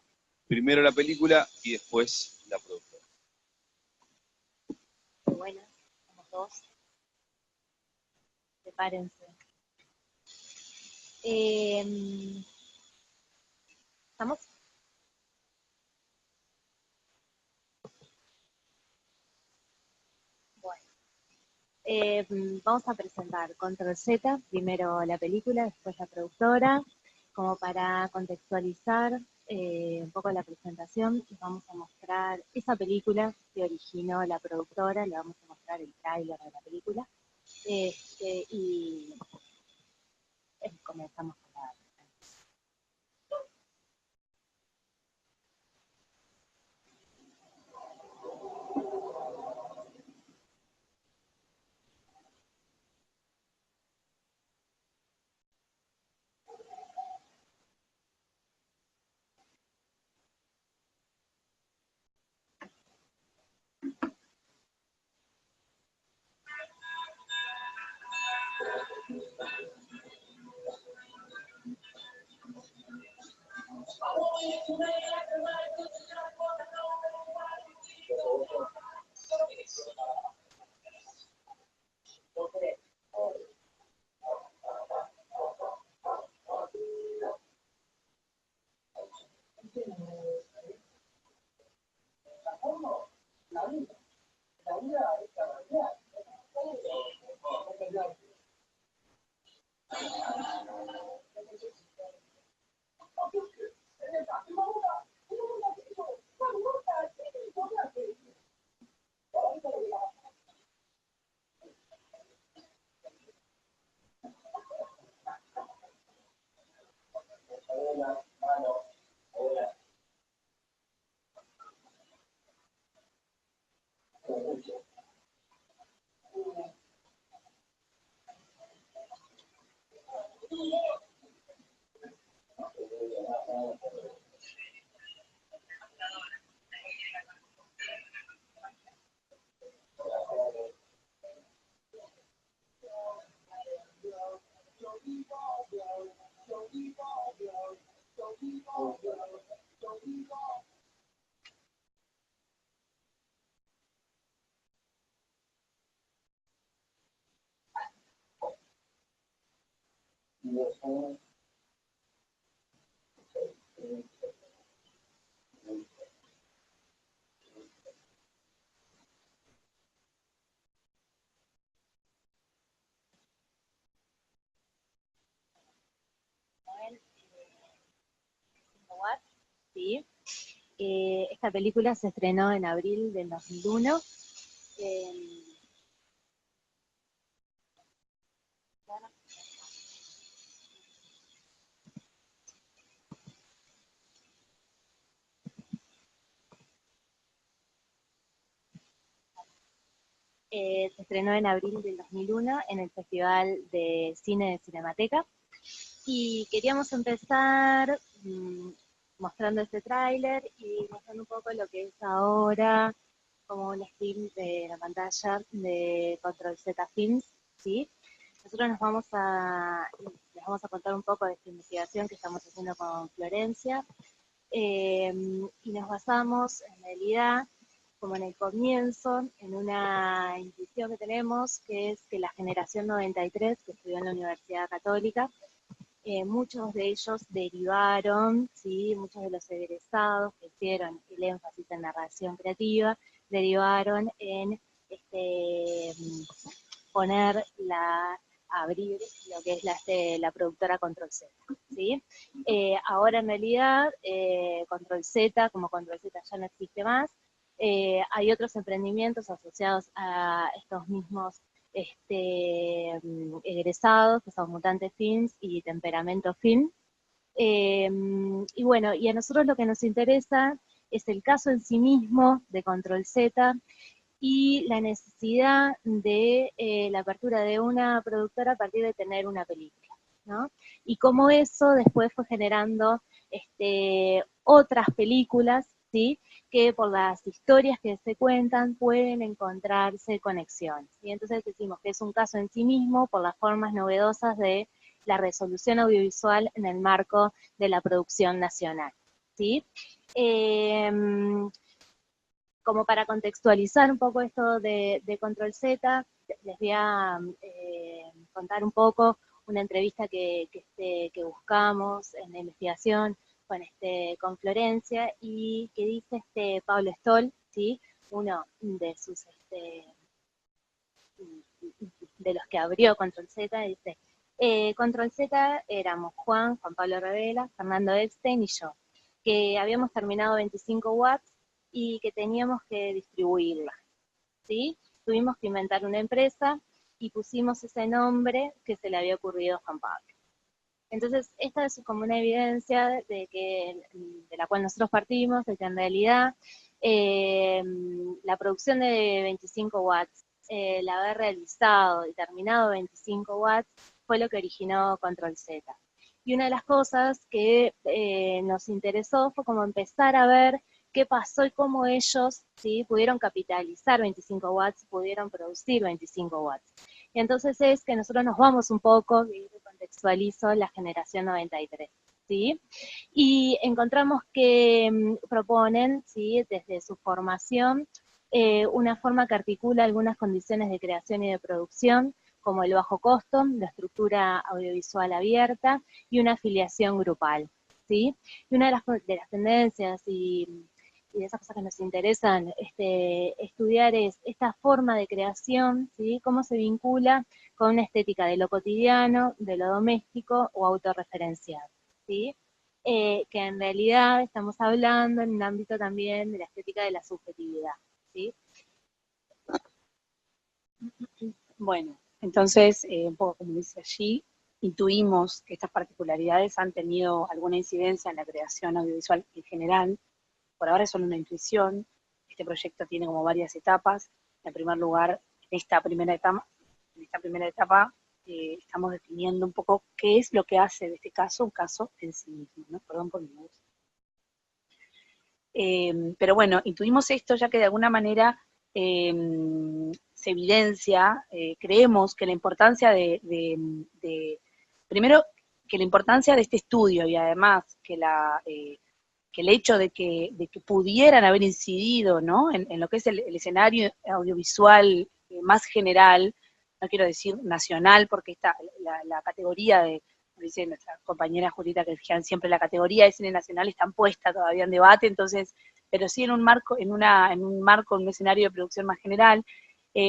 primero la película y después la productora. Muy buenas, somos 2. Prepárense. ¿Estamos? Bueno. Vamos a presentar Control Z, primero la película, después la productora, como para contextualizar un poco la presentación. Les vamos a mostrar esa película que originó la productora, le vamos a mostrar el tráiler de la película, y comenzamos con la presentación. ¿Sí? Esta película se estrenó en abril del 2001. Se estrenó en abril del 2001 en el Festival de Cine de Cinemateca. Y queríamos empezar mostrando este tráiler y mostrando un poco lo que es ahora como un stream de la pantalla de Control Z Films, ¿sí? Nosotros les vamos a contar un poco de esta investigación que estamos haciendo con Florencia, y nos basamos en realidad, como en el comienzo, en una intuición que tenemos, que es que la generación 93, que estudió en la Universidad Católica, muchos de ellos derivaron, ¿sí? Muchos de los egresados que hicieron el énfasis en narración creativa, derivaron en abrir lo que es la productora Control Z, ¿sí? Ahora en realidad Control Z, como Control Z ya no existe más, hay otros emprendimientos asociados a estos mismos egresados, que son Mutante Films y Temperamento Film. Y bueno, y a nosotros lo que nos interesa es el caso en sí mismo de Control Z y la necesidad de la apertura de una productora a partir de tener una película, ¿no? Y cómo eso después fue generando otras películas, ¿sí? Que por las historias que se cuentan pueden encontrarse conexiones. Y entonces decimos que es un caso en sí mismo por las formas novedosas de la resolución audiovisual en el marco de la producción nacional, ¿sí? Como para contextualizar un poco esto de Control Z, les voy a contar un poco una entrevista que buscamos en la investigación con Florencia, y que dice Pablo Stoll, ¿sí? Uno de sus de los que abrió Control Z, dice: Control Z éramos Juan Pablo Revela, Fernando Epstein y yo, que habíamos terminado 25 watts y que teníamos que distribuirla, ¿sí? Tuvimos que inventar una empresa y pusimos ese nombre que se le había ocurrido a Juan Pablo. Entonces, esta es como una evidencia de la cual nosotros partimos, de que en realidad la producción de 25 watts, el haber realizado y terminado 25 watts, fue lo que originó Control Z. Y una de las cosas que nos interesó fue como empezar a ver qué pasó y cómo ellos, ¿sí? Pudieron capitalizar 25 watts, pudieron producir 25 watts. Y entonces es que nosotros nos vamos un poco, y contextualizo la generación 93, ¿sí? Y encontramos que proponen, ¿sí? Desde su formación, una forma que articula algunas condiciones de creación y de producción, como el bajo costo, la estructura audiovisual abierta y una afiliación grupal, ¿sí? Y una de las tendencias y de esas cosas que nos interesan estudiar es esta forma de creación, ¿sí? Cómo se vincula con una estética de lo cotidiano, de lo doméstico o autorreferencial, ¿sí? Que en realidad estamos hablando en un ámbito también de la estética de la subjetividad, ¿sí? Bueno, entonces, un poco como dice allí, intuimos que estas particularidades han tenido alguna incidencia en la creación audiovisual en general. Por ahora es solo una intuición. Este proyecto tiene como varias etapas. En primer lugar, en esta primera etapa estamos definiendo un poco qué es lo que hace de este caso un caso en sí mismo, ¿no? Perdón por mi voz. Pero bueno, intuimos esto ya que de alguna manera se evidencia, creemos que la importancia primero, que la importancia de este estudio y además que el hecho de que pudieran haber incidido, ¿no?, en lo que es el escenario audiovisual más general, no quiero decir nacional, porque la categoría de, como dice nuestra compañera Julita, que siempre la categoría de cine nacional está puesta todavía en debate, entonces, pero sí en un marco, en un escenario de producción más general.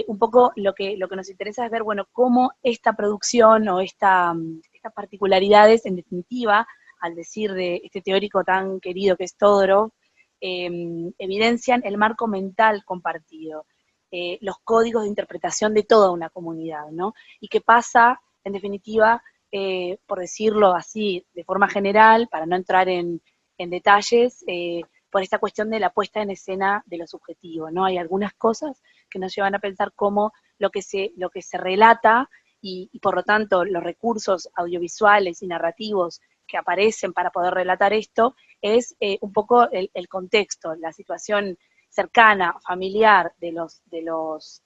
Un poco lo que nos interesa es ver, bueno, cómo esta producción o estas particularidades, en definitiva, al decir de este teórico tan querido que es Todorov, evidencian el marco mental compartido, los códigos de interpretación de toda una comunidad, ¿no? Y qué pasa, en definitiva, por decirlo así, de forma general, para no entrar en detalles, por esta cuestión de la puesta en escena de lo subjetivo, ¿no? Hay algunas cosas que nos llevan a pensar cómo lo que se relata y por lo tanto los recursos audiovisuales y narrativos que aparecen para poder relatar esto es un poco el contexto, la situación cercana, familiar de los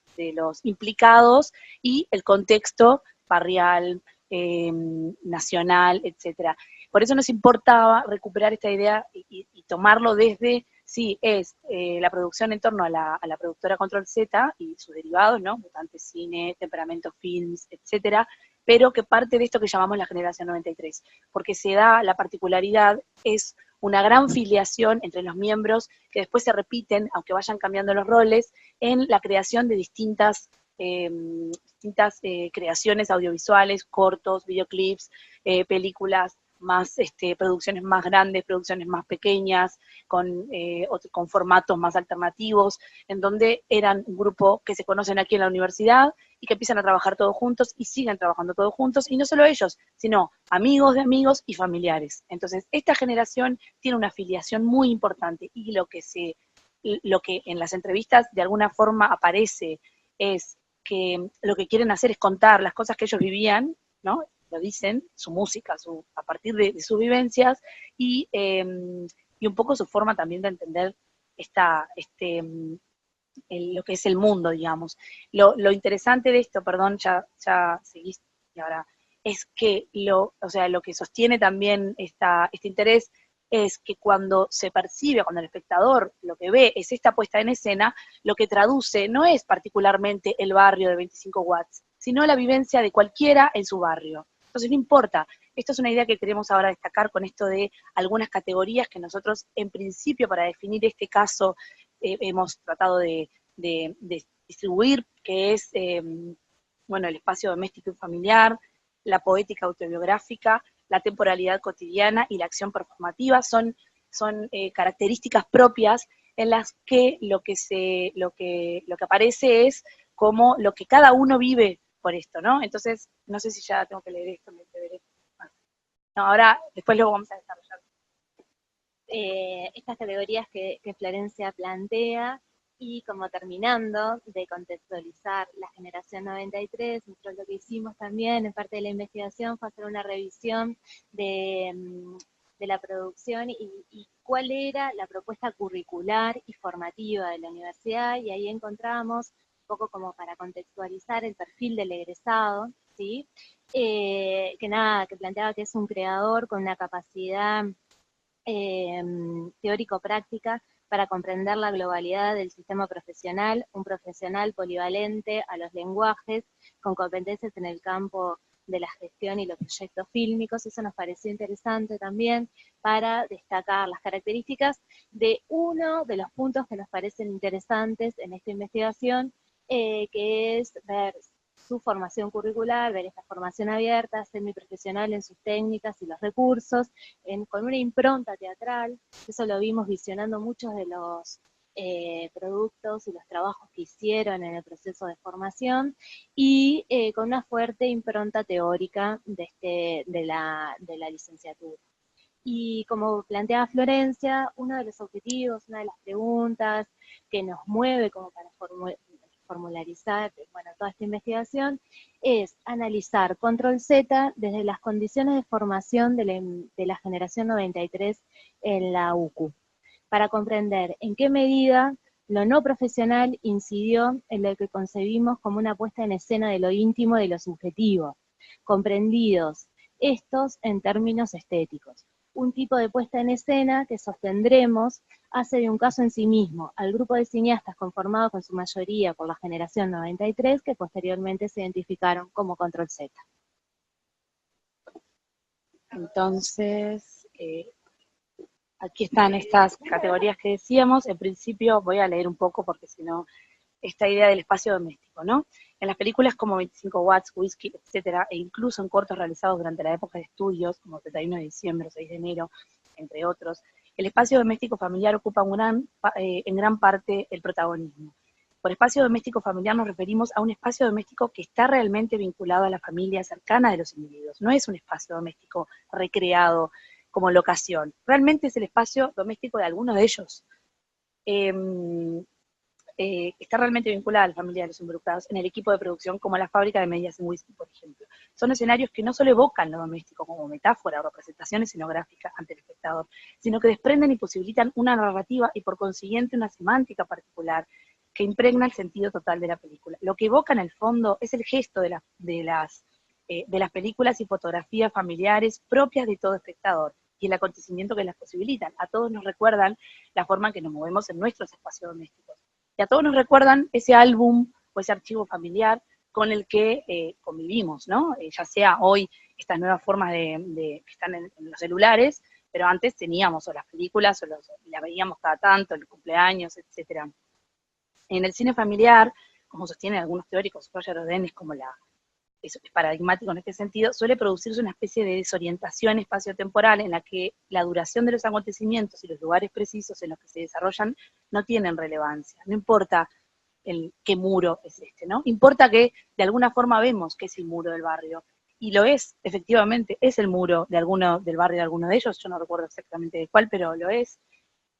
implicados y el contexto barrial, nacional, etcétera. Por eso nos importaba recuperar esta idea y tomarlo desde, sí, es la producción en torno a la productora Control Z y sus derivados, ¿no? Mutante Cine, Temperamento Films, etcétera, pero que parte de esto que llamamos la generación 93, porque se da la particularidad, es una gran filiación entre los miembros que después se repiten, aunque vayan cambiando los roles, en la creación de distintas creaciones audiovisuales, cortos, videoclips, películas, más producciones más grandes, producciones más pequeñas, con formatos más alternativos, en donde eran un grupo que se conocen aquí en la universidad y que empiezan a trabajar todos juntos y siguen trabajando todos juntos, y no solo ellos, sino amigos de amigos y familiares. Entonces, esta generación tiene una afiliación muy importante, y lo que en las entrevistas de alguna forma aparece es que lo que quieren hacer es contar las cosas que ellos vivían, ¿no? Lo dicen, su música, a partir de sus vivencias, y un poco su forma también de entender lo que es el mundo, digamos. Lo interesante de esto, perdón, ya seguís, y ahora, es que lo que sostiene también este interés es que cuando se percibe, cuando el espectador lo que ve es esta puesta en escena, lo que traduce no es particularmente el barrio de 25 watts, sino la vivencia de cualquiera en su barrio. Entonces no importa, esto es una idea que queremos ahora destacar con esto de algunas categorías que nosotros en principio para definir este caso hemos tratado de distribuir, que es el espacio doméstico y familiar, la poética autobiográfica, la temporalidad cotidiana y la acción performativa. Son características propias en las que lo que aparece es como lo que cada uno vive por esto, ¿no? Entonces, no sé si ya tengo que leer esto, me deberé. No, ahora, después lo vamos a desarrollar. Estas categorías que Florencia plantea, y como terminando de contextualizar la generación 93, nosotros lo que hicimos también en parte de la investigación fue hacer una revisión de la producción y cuál era la propuesta curricular y formativa de la universidad, y ahí encontramos un poco como para contextualizar el perfil del egresado, ¿sí? Que planteaba que es un creador con una capacidad teórico-práctica para comprender la globalidad del sistema profesional, un profesional polivalente a los lenguajes, con competencias en el campo de la gestión y los proyectos fílmicos. Eso nos pareció interesante también para destacar las características de uno de los puntos que nos parecen interesantes en esta investigación, que es ver su formación curricular, ver esta formación abierta, semiprofesional en sus técnicas y los recursos, con una impronta teatral. Eso lo vimos visionando muchos de los productos y los trabajos que hicieron en el proceso de formación, y con una fuerte impronta teórica de la licenciatura. Y como planteaba Florencia, uno de los objetivos, una de las preguntas que nos mueve como para formularizar, bueno, toda esta investigación, es analizar Control Z desde las condiciones de formación de la generación 93 en la UCU, para comprender en qué medida lo no profesional incidió en lo que concebimos como una puesta en escena de lo íntimo y de lo subjetivo, comprendidos estos en términos estéticos. Un tipo de puesta en escena que sostendremos hace de un caso en sí mismo al grupo de cineastas conformado con su mayoría por la generación 93, que posteriormente se identificaron como Control Z. Entonces, aquí están estas categorías que decíamos. En principio voy a leer un poco porque si no, esta idea del espacio doméstico, ¿no? En las películas como 25 watts, Whisky, etcétera, e incluso en cortos realizados durante la época de estudios, como 31 de diciembre, 6 de enero, entre otros, el espacio doméstico familiar ocupa en gran parte el protagonismo. Por espacio doméstico familiar nos referimos a un espacio doméstico que está realmente vinculado a la familia cercana de los individuos. No es un espacio doméstico recreado como locación. Realmente es el espacio doméstico de alguno de ellos. Está realmente vinculada a la familia de los involucrados en el equipo de producción, como la fábrica de medias en Whisky, por ejemplo. Son escenarios que no solo evocan lo doméstico como metáfora o representación escenográfica ante el espectador, sino que desprenden y posibilitan una narrativa y por consiguiente una semántica particular que impregna el sentido total de la película. Lo que evoca en el fondo es el gesto de las películas y fotografías familiares propias de todo espectador y el acontecimiento que las posibilitan. A todos nos recuerdan la forma en que nos movemos en nuestros espacios domésticos. Y a todos nos recuerdan ese álbum o ese archivo familiar con el que convivimos, ¿no? Ya sea hoy estas nuevas formas que están en los celulares, pero antes teníamos o las películas o las veíamos cada tanto, el cumpleaños, etcétera. En el cine familiar, como sostienen algunos teóricos, Roger Oden es como es paradigmático en este sentido, suele producirse una especie de desorientación espaciotemporal en la que la duración de los acontecimientos y los lugares precisos en los que se desarrollan no tienen relevancia. No importa qué muro es este, ¿no? Importa que de alguna forma vemos que es el muro del barrio. Y lo es, efectivamente, es el muro del barrio de alguno de ellos, yo no recuerdo exactamente de cuál, pero lo es.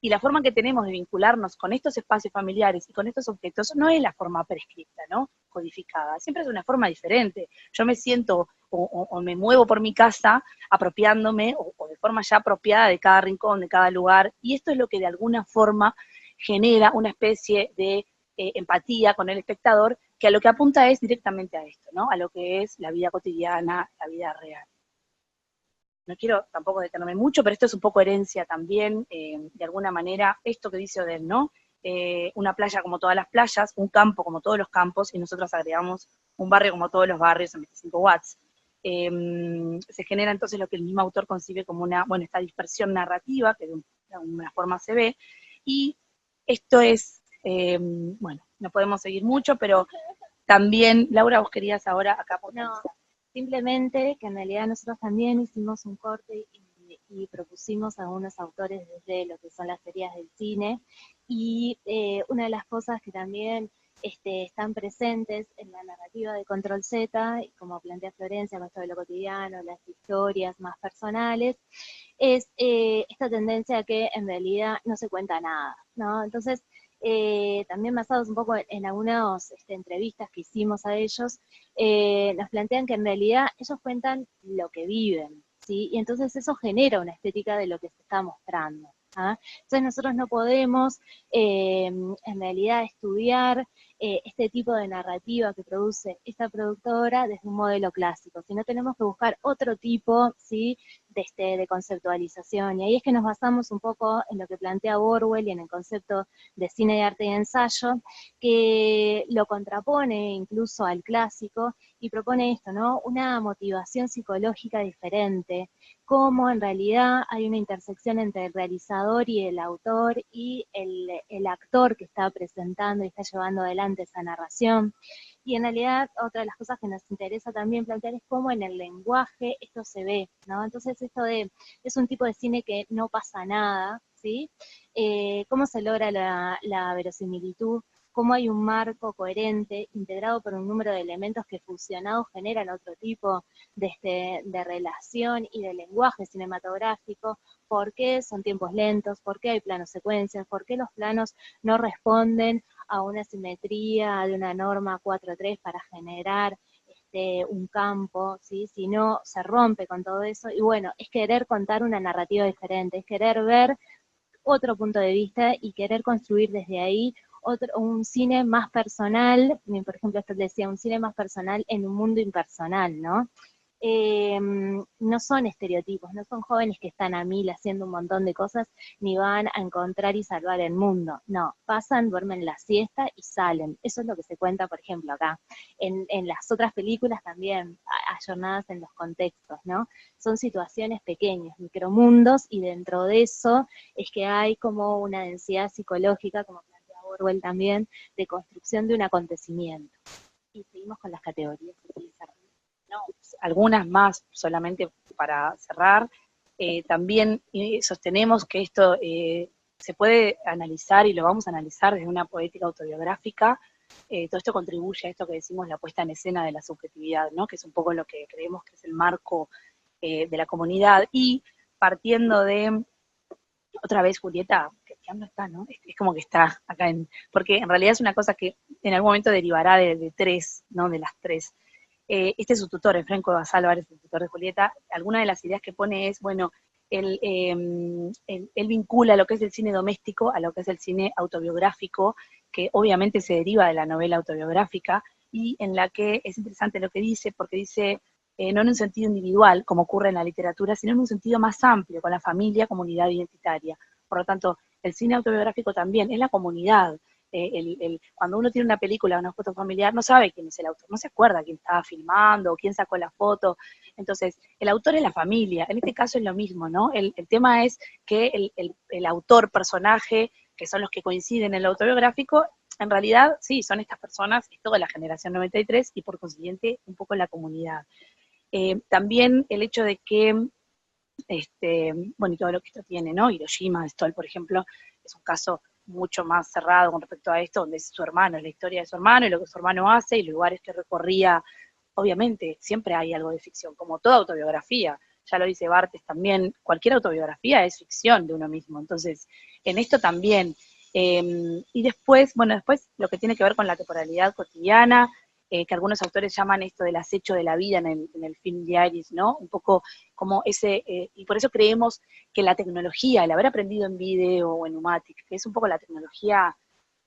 Y la forma que tenemos de vincularnos con estos espacios familiares y con estos objetos no es la forma prescripta, ¿no? Codificada. Siempre es una forma diferente. Yo me siento o me muevo por mi casa apropiándome o de forma ya apropiada de cada rincón, de cada lugar. Y esto es lo que de alguna forma genera una especie de empatía con el espectador, que a lo que apunta es directamente a esto, ¿no? A lo que es la vida cotidiana, la vida real. No quiero tampoco detenerme mucho, pero esto es un poco herencia también, de alguna manera, esto que dice Odell, ¿no? Una playa como todas las playas, un campo como todos los campos, y nosotros agregamos un barrio como todos los barrios en 25 watts. Se genera entonces lo que el mismo autor concibe como esta dispersión narrativa, que de alguna forma se ve, y esto es, no podemos seguir mucho, pero también, Laura, vos querías ahora acá por No, simplemente que en realidad nosotros también hicimos un corte y propusimos a algunos autores desde lo que son las teorías del cine, y una de las cosas que también están presentes en la narrativa de Control Z, y como plantea Florencia, con esto de lo cotidiano, las historias más personales, es esta tendencia a que en realidad no se cuenta nada, ¿no? Entonces, también basados un poco en algunas entrevistas que hicimos a ellos, nos plantean que en realidad ellos cuentan lo que viven, ¿sí? Y entonces eso genera una estética de lo que se está mostrando. ¿Ah? Entonces nosotros no podemos en realidad estudiar este tipo de narrativa que produce esta productora desde un modelo clásico, sino tenemos que buscar otro tipo, ¿sí?, de conceptualización, y ahí es que nos basamos un poco en lo que plantea Borwell y en el concepto de cine de arte y ensayo, que lo contrapone incluso al clásico y propone esto, ¿no?, una motivación psicológica diferente, cómo en realidad hay una intersección entre el realizador y el autor y el actor que está presentando y está llevando adelante esa narración. Y en realidad otra de las cosas que nos interesa también plantear es cómo en el lenguaje esto se ve, ¿no? Entonces esto es un tipo de cine que no pasa nada, ¿sí? ¿Cómo se logra la verosimilitud? ¿Cómo hay un marco coherente, integrado por un número de elementos que fusionados generan otro tipo de relación y de lenguaje cinematográfico? ¿Por qué son tiempos lentos? ¿Por qué hay planos secuencias? ¿Por qué los planos no responden a una simetría de una norma 4:3 para generar un campo, ¿sí? Si no, se rompe con todo eso, y bueno, es querer contar una narrativa diferente, es querer ver otro punto de vista y querer construir desde ahí un cine más personal, por ejemplo, esto decía, un cine más personal en un mundo impersonal, ¿no? No son estereotipos, no son jóvenes que están a mil haciendo un montón de cosas, ni van a encontrar y salvar el mundo, no, pasan, duermen la siesta y salen, eso es lo que se cuenta, por ejemplo, acá. En las otras películas también, ayornadas en los contextos, ¿no? Son situaciones pequeñas, micromundos, y dentro de eso es que hay como una densidad psicológica, como plantea Orwell también, de construcción de un acontecimiento. Y seguimos con las categorías. No, algunas más, solamente para cerrar. También sostenemos que esto se puede analizar, y lo vamos a analizar desde una poética autobiográfica. Todo esto contribuye a esto que decimos la puesta en escena de la subjetividad, ¿no? Que es un poco lo que creemos que es el marco de la comunidad, y partiendo de, otra vez Julieta, que ya no está, ¿no? Es como que está acá, porque en realidad es una cosa que en algún momento derivará de tres, ¿no? De las tres. Este es su tutor, el Franco Basal Álvarez, el tutor de Julieta. Alguna de las ideas que pone es, bueno, él vincula lo que es el cine doméstico a lo que es el cine autobiográfico, que obviamente se deriva de la novela autobiográfica, y en la que es interesante lo que dice, porque dice, no en un sentido individual, como ocurre en la literatura, sino en un sentido más amplio, con la familia, comunidad identitaria. Por lo tanto, el cine autobiográfico también es la comunidad. Cuando uno tiene una película, una foto familiar, no sabe quién es el autor, no se acuerda quién estaba filmando o quién sacó la foto. Entonces, el autor es la familia. En este caso es lo mismo, ¿no? El tema es que el autor, personaje, que son los que coinciden en lo autobiográfico, en realidad, sí, son estas personas, es toda la generación 93, y por consiguiente un poco la comunidad. También el hecho de que, bueno, y todo lo que esto tiene, ¿no? Hiroshima, Stoll, por ejemplo, es un caso mucho más cerrado con respecto a esto, donde es su hermano, es la historia de su hermano y lo que su hermano hace y los lugares que recorría. Obviamente, siempre hay algo de ficción, como toda autobiografía. Ya lo dice Barthes también, cualquier autobiografía es ficción de uno mismo. Entonces, en esto también. Y después, bueno, después lo que tiene que ver con la temporalidad cotidiana, que algunos autores llaman esto del acecho de la vida en el film diaries, ¿no? Un poco como ese, y por eso creemos que la tecnología, el haber aprendido en video o en Umatic, que es un poco la tecnología,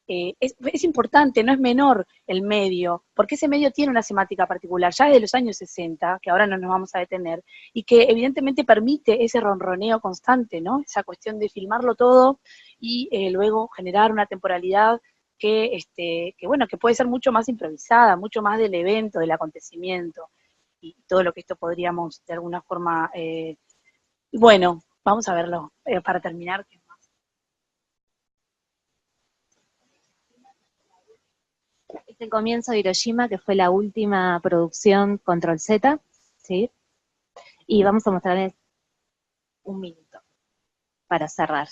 es importante, no es menor el medio, porque ese medio tiene una semántica particular, ya desde los años 60, que ahora no nos vamos a detener, y que evidentemente permite ese ronroneo constante, ¿no? Esa cuestión de filmarlo todo y luego generar una temporalidad que, bueno, que puede ser mucho más improvisada, mucho más del evento, del acontecimiento, y todo lo que esto podríamos de alguna forma, bueno, vamos a verlo para terminar. Es el comienzo de Hiroshima, que fue la última producción Control Z, ¿sí? Y vamos a mostrarles un minuto para cerrar.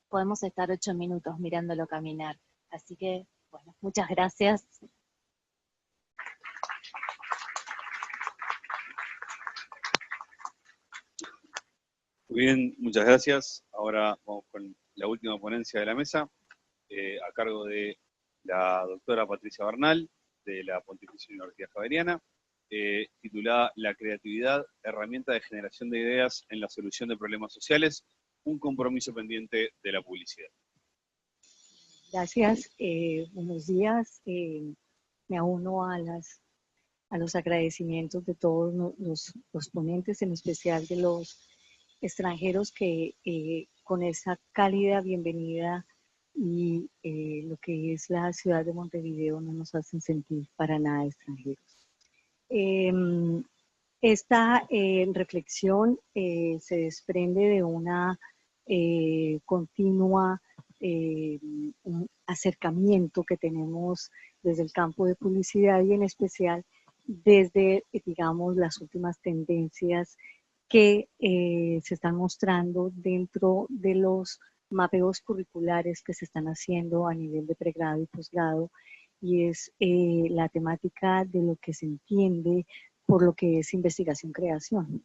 Podemos estar 8 minutos mirándolo caminar. Así que, bueno, muchas gracias. Muy bien, muchas gracias. Ahora vamos con la última ponencia de la mesa, a cargo de la doctora Patricia Bernal, de la Pontificia Universidad Javeriana. titulada La creatividad, herramienta de generación de ideas en la solución de problemas sociales, un compromiso pendiente de la publicidad. Gracias, buenos días. Me uno a los agradecimientos de todos los ponentes, en especial de los extranjeros que con esa cálida bienvenida y lo que es la ciudad de Montevideo no nos hacen sentir para nada extranjeros. Esta reflexión se desprende de una continua un acercamiento que tenemos desde el campo de publicidad y en especial desde, digamos, las últimas tendencias que se están mostrando dentro de los mapeos curriculares que se están haciendo a nivel de pregrado y posgrado, y es la temática de lo que se entiende por lo que es investigación-creación.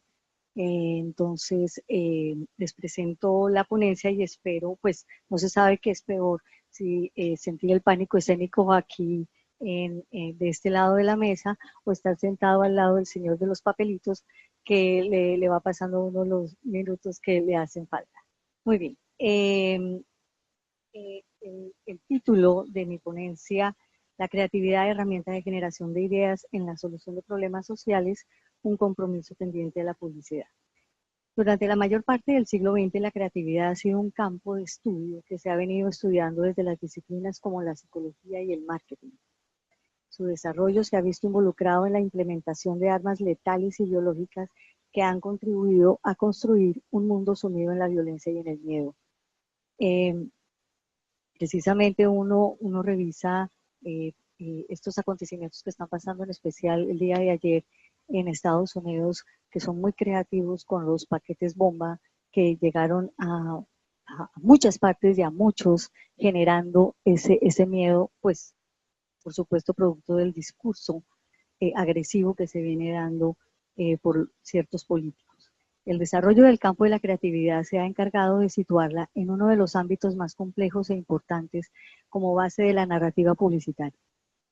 Entonces, les presento la ponencia y espero, pues, no se sabe qué es peor, si sentir el pánico escénico aquí de este lado de la mesa o estar sentado al lado del señor de los papelitos que le va pasando uno los minutos que le hacen falta. Muy bien. El título de mi ponencia, La creatividad, herramienta de generación de ideas en la solución de problemas sociales, un compromiso pendiente de la publicidad. Durante la mayor parte del siglo XX, la creatividad ha sido un campo de estudio que se ha venido estudiando desde las disciplinas como la psicología y el marketing. Su desarrollo se ha visto involucrado en la implementación de armas letales y biológicas que han contribuido a construir un mundo sumido en la violencia y en el miedo. Precisamente uno revisa estos acontecimientos que están pasando, en especial el día de ayer en Estados Unidos, que son muy creativos con los paquetes bomba que llegaron a muchas partes y a muchos, generando ese miedo, pues por supuesto producto del discurso agresivo que se viene dando por ciertos políticos. El desarrollo del campo de la creatividad se ha encargado de situarla en uno de los ámbitos más complejos e importantes como base de la narrativa publicitaria.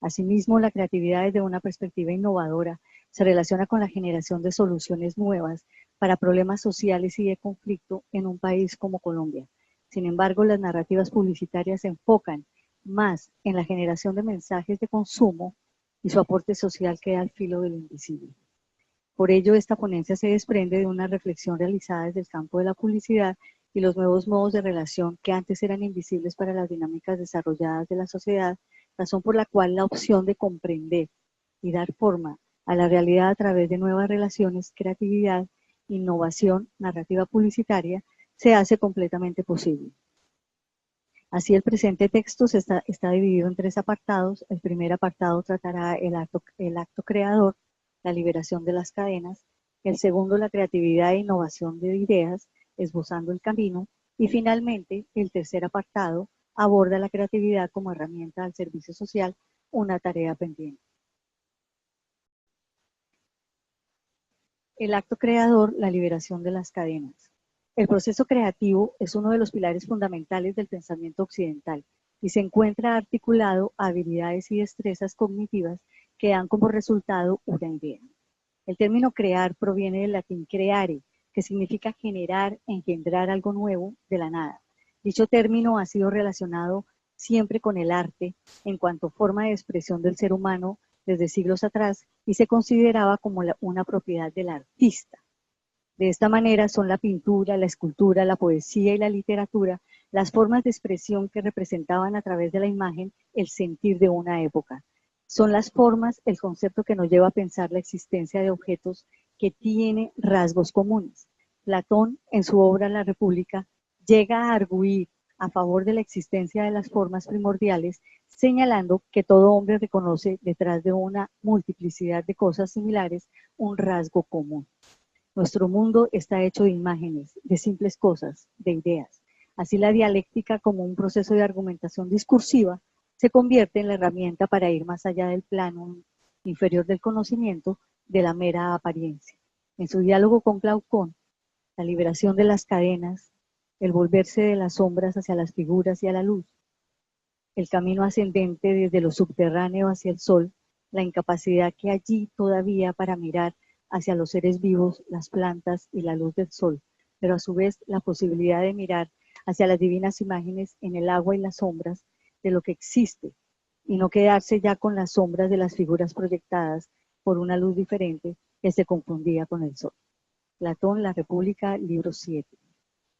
Asimismo, la creatividad desde una perspectiva innovadora se relaciona con la generación de soluciones nuevas para problemas sociales y de conflicto en un país como Colombia. Sin embargo, las narrativas publicitarias se enfocan más en la generación de mensajes de consumo y su aporte social queda al filo de lo invisible. Por ello, esta ponencia se desprende de una reflexión realizada desde el campo de la publicidad y los nuevos modos de relación que antes eran invisibles para las dinámicas desarrolladas de la sociedad, razón por la cual la opción de comprender y dar forma a la realidad a través de nuevas relaciones, creatividad, innovación, narrativa publicitaria, se hace completamente posible. Así, el presente texto está dividido en 3 apartados. El primer apartado tratará el acto creador, la liberación de las cadenas. El segundo, la creatividad e innovación de ideas, esbozando el camino. Y finalmente, el tercer apartado aborda la creatividad como herramienta al servicio social, una tarea pendiente. El acto creador, la liberación de las cadenas. El proceso creativo es uno de los pilares fundamentales del pensamiento occidental y se encuentra articulado a habilidades y destrezas cognitivas que dan como resultado una idea. El término crear proviene del latín creare, que significa generar, engendrar algo nuevo de la nada. Dicho término ha sido relacionado siempre con el arte en cuanto forma de expresión del ser humano desde siglos atrás y se consideraba como una propiedad del artista. De esta manera son la pintura, la escultura, la poesía y la literatura las formas de expresión que representaban a través de la imagen el sentir de una época. Son las formas el concepto que nos lleva a pensar la existencia de objetos que tienen rasgos comunes. Platón, en su obra La República, llega a arguir a favor de la existencia de las formas primordiales, señalando que todo hombre reconoce detrás de una multiplicidad de cosas similares un rasgo común. Nuestro mundo está hecho de imágenes, de simples cosas, de ideas. Así la dialéctica, como un proceso de argumentación discursiva, se convierte en la herramienta para ir más allá del plano inferior del conocimiento, de la mera apariencia. En su diálogo con Glaucón, la liberación de las cadenas, el volverse de las sombras hacia las figuras y a la luz, el camino ascendente desde lo subterráneo hacia el sol, la incapacidad que allí todavía para mirar hacia los seres vivos, las plantas y la luz del sol, pero a su vez la posibilidad de mirar hacia las divinas imágenes en el agua y las sombras de lo que existe, y no quedarse ya con las sombras de las figuras proyectadas por una luz diferente que se confundía con el sol. Platón, La República, libro 7.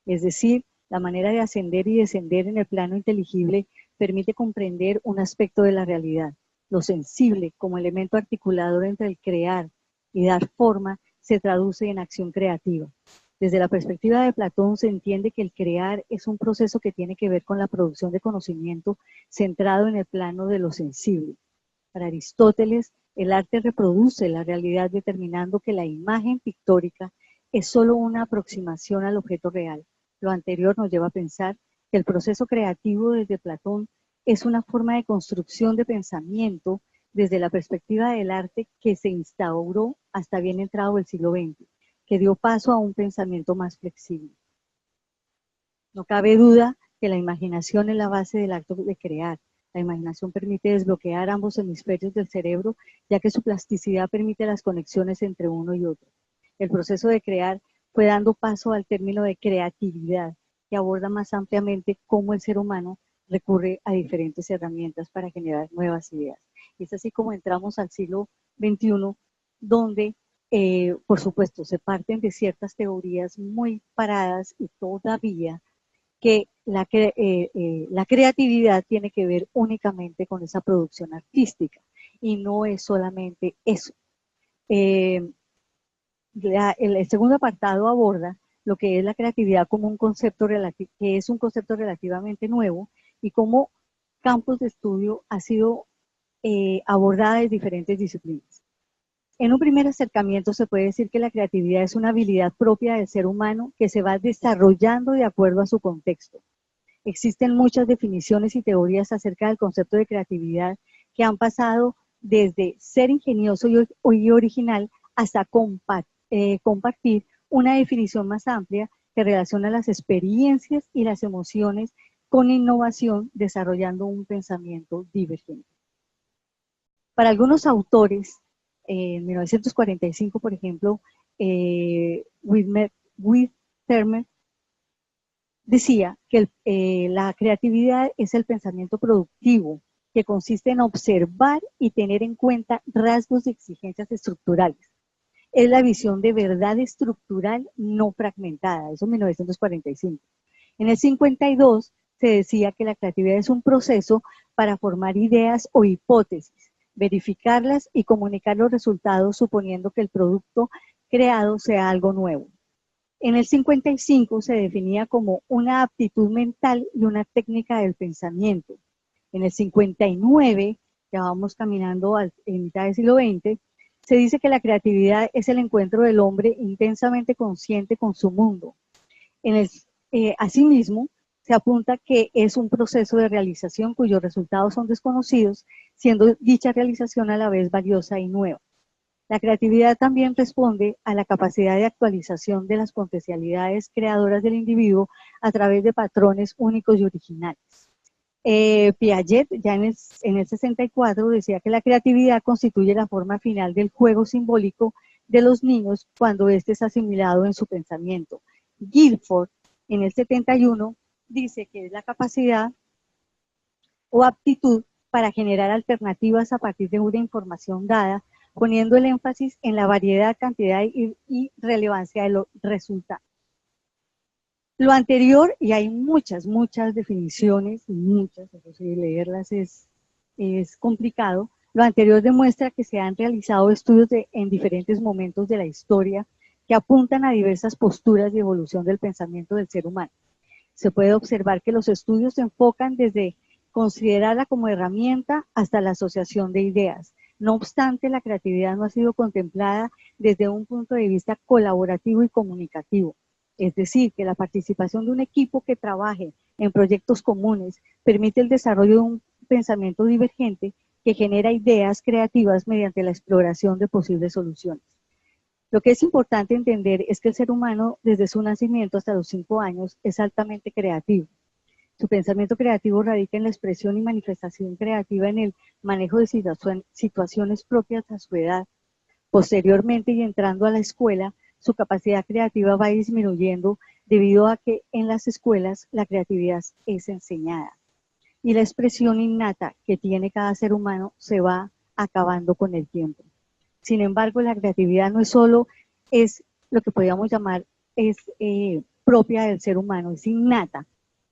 Es decir, la manera de ascender y descender en el plano inteligible permite comprender un aspecto de la realidad. Lo sensible, como elemento articulador entre el crear y dar forma, se traduce en acción creativa. Desde la perspectiva de Platón se entiende que el crear es un proceso que tiene que ver con la producción de conocimiento centrado en el plano de lo sensible. Para Aristóteles, el arte reproduce la realidad determinando que la imagen pictórica es solo una aproximación al objeto real. Lo anterior nos lleva a pensar que el proceso creativo desde Platón es una forma de construcción de pensamiento desde la perspectiva del arte que se instauró hasta bien entrado el siglo XX, que dio paso a un pensamiento más flexible. No cabe duda que la imaginación es la base del acto de crear. La imaginación permite desbloquear ambos hemisferios del cerebro, ya que su plasticidad permite las conexiones entre uno y otro. El proceso de crear fue dando paso al término de creatividad, que aborda más ampliamente cómo el ser humano recurre a diferentes herramientas para generar nuevas ideas. Y es así como entramos al siglo XXI, donde, por supuesto, se parten de ciertas teorías muy paradas y todavía que la creatividad tiene que ver únicamente con esa producción artística y no es solamente eso. El segundo apartado aborda lo que es la creatividad como un concepto que es un concepto relativamente nuevo y cómo campos de estudio ha sido abordada en diferentes disciplinas. En un primer acercamiento se puede decir que la creatividad es una habilidad propia del ser humano que se va desarrollando de acuerdo a su contexto. Existen muchas definiciones y teorías acerca del concepto de creatividad que han pasado desde ser ingenioso y original hasta compartir una definición más amplia que relaciona las experiencias y las emociones con innovación, desarrollando un pensamiento divergente. Para algunos autores, en 1945, por ejemplo, Wertheimer decía que la creatividad es el pensamiento productivo, que consiste en observar y tener en cuenta rasgos de exigencias estructurales. Es la visión de verdad estructural no fragmentada, eso en 1945. En el 52 se decía que la creatividad es un proceso para formar ideas o hipótesis, verificarlas y comunicar los resultados suponiendo que el producto creado sea algo nuevo. En el 55 se definía como una aptitud mental y una técnica del pensamiento. En el 59, ya vamos caminando en mitad del siglo XX, se dice que la creatividad es el encuentro del hombre intensamente consciente con su mundo. Asimismo, se apunta que es un proceso de realización cuyos resultados son desconocidos, siendo dicha realización a la vez valiosa y nueva. La creatividad también responde a la capacidad de actualización de las potencialidades creadoras del individuo a través de patrones únicos y originales. Piaget, ya en el 64, decía que la creatividad constituye la forma final del juego simbólico de los niños cuando éste es asimilado en su pensamiento. Guilford, en el 71, dice que es la capacidad o aptitud para generar alternativas a partir de una información dada, poniendo el énfasis en la variedad, cantidad y relevancia de los resultados. Lo anterior, y hay muchas definiciones, muchas, eso sí, leerlas es complicado. Lo anterior demuestra que se han realizado estudios en diferentes momentos de la historia que apuntan a diversas posturas de evolución del pensamiento del ser humano. Se puede observar que los estudios se enfocan desde considerarla como herramienta hasta la asociación de ideas. No obstante, la creatividad no ha sido contemplada desde un punto de vista colaborativo y comunicativo. Es decir, que la participación de un equipo que trabaje en proyectos comunes permite el desarrollo de un pensamiento divergente que genera ideas creativas mediante la exploración de posibles soluciones. Lo que es importante entender es que el ser humano, desde su nacimiento hasta los 5 años, es altamente creativo. Su pensamiento creativo radica en la expresión y manifestación creativa en el manejo de situaciones propias a su edad. Posteriormente, y entrando a la escuela, su capacidad creativa va disminuyendo debido a que en las escuelas la creatividad es enseñada y la expresión innata que tiene cada ser humano se va acabando con el tiempo. Sin embargo, la creatividad no es solo es lo que podríamos llamar es propia del ser humano, es innata.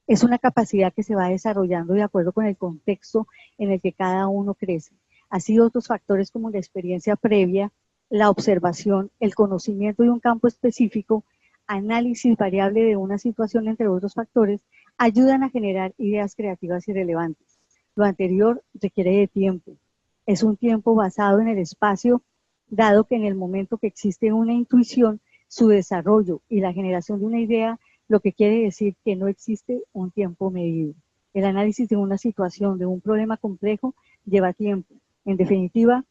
Es una capacidad que se va desarrollando de acuerdo con el contexto en el que cada uno crece. Así otros factores como la experiencia previa, la observación, el conocimiento de un campo específico, análisis variable de una situación, entre otros factores, ayudan a generar ideas creativas y relevantes. Lo anterior requiere de tiempo. Es un tiempo basado en el espacio, dado que en el momento que existe una intuición, su desarrollo y la generación de una idea, lo que quiere decir que no existe un tiempo medido. El análisis de una situación, de un problema complejo, lleva tiempo. En definitiva,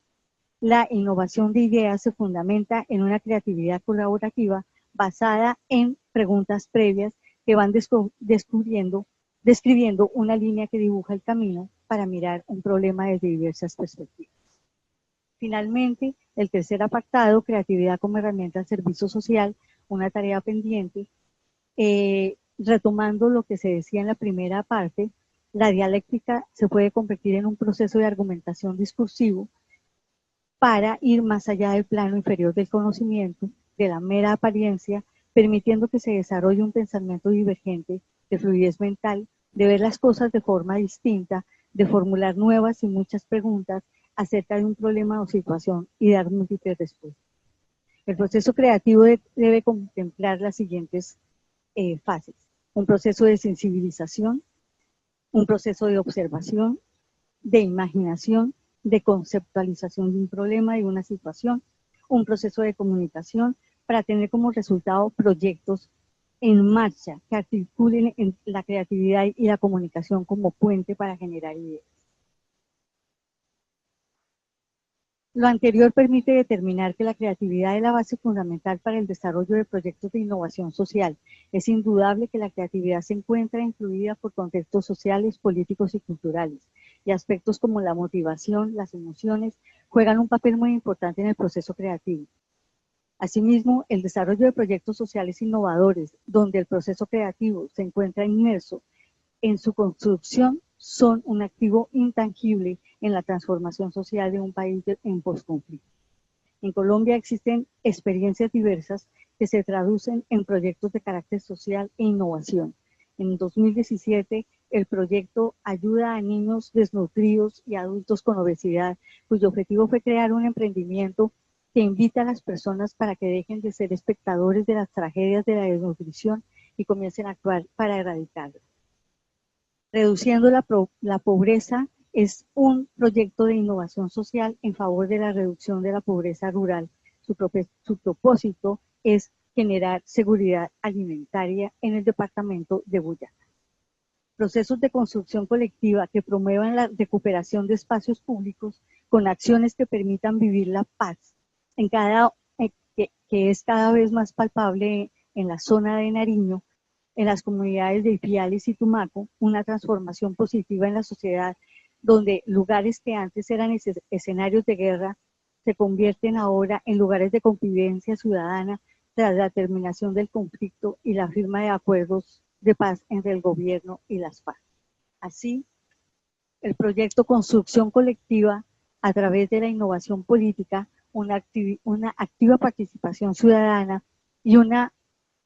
la innovación de ideas se fundamenta en una creatividad colaborativa basada en preguntas previas que van describiendo una línea que dibuja el camino para mirar un problema desde diversas perspectivas. Finalmente, el tercer apartado, creatividad como herramienta al servicio social, una tarea pendiente. Retomando lo que se decía en la primera parte, la dialéctica se puede convertir en un proceso de argumentación discursivo para ir más allá del plano inferior del conocimiento, de la mera apariencia, permitiendo que se desarrolle un pensamiento divergente, de fluidez mental, de ver las cosas de forma distinta, de formular nuevas y muchas preguntas acerca de un problema o situación y dar múltiples respuestas. El proceso creativo debe contemplar las siguientes fases: un proceso de sensibilización, un proceso de observación, de imaginación, de conceptualización de un problema, de una situación, un proceso de comunicación para tener como resultado proyectos en marcha que articulen en la creatividad y la comunicación como puente para generar ideas. Lo anterior permite determinar que la creatividad es la base fundamental para el desarrollo de proyectos de innovación social. Es indudable que la creatividad se encuentra influida por contextos sociales, políticos y culturales, y aspectos como la motivación, las emociones, juegan un papel muy importante en el proceso creativo. Asimismo, el desarrollo de proyectos sociales innovadores, donde el proceso creativo se encuentra inmerso en su construcción, son un activo intangible en la transformación social de un país en posconflicto. En Colombia existen experiencias diversas que se traducen en proyectos de carácter social e innovación. En 2017, el proyecto Ayuda a Niños Desnutridos y Adultos con Obesidad, cuyo objetivo fue crear un emprendimiento que invita a las personas para que dejen de ser espectadores de las tragedias de la desnutrición y comiencen a actuar para erradicarla. Reduciendo la pobreza es un proyecto de innovación social en favor de la reducción de la pobreza rural. Su propósito es generar seguridad alimentaria en el departamento de Boyacá. Procesos de construcción colectiva que promuevan la recuperación de espacios públicos con acciones que permitan vivir la paz, que es cada vez más palpable en la zona de Nariño, en las comunidades de Ipiales y Tumaco, una transformación positiva en la sociedad, donde lugares que antes eran escenarios de guerra se convierten ahora en lugares de convivencia ciudadana tras la terminación del conflicto y la firma de acuerdos de paz entre el gobierno y las FARC. Así, el proyecto Construcción Colectiva, a través de la innovación política, una activa participación ciudadana y una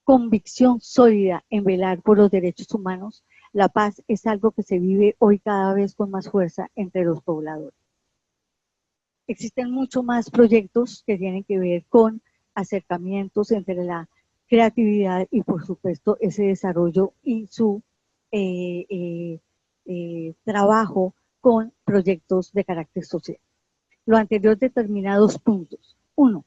convicción sólida en velar por los derechos humanos, la paz es algo que se vive hoy cada vez con más fuerza entre los pobladores. Existen muchos más proyectos que tienen que ver con acercamientos entre la creatividad y, por supuesto, ese desarrollo y su trabajo con proyectos de carácter social. Lo anterior determina 2 puntos. 1.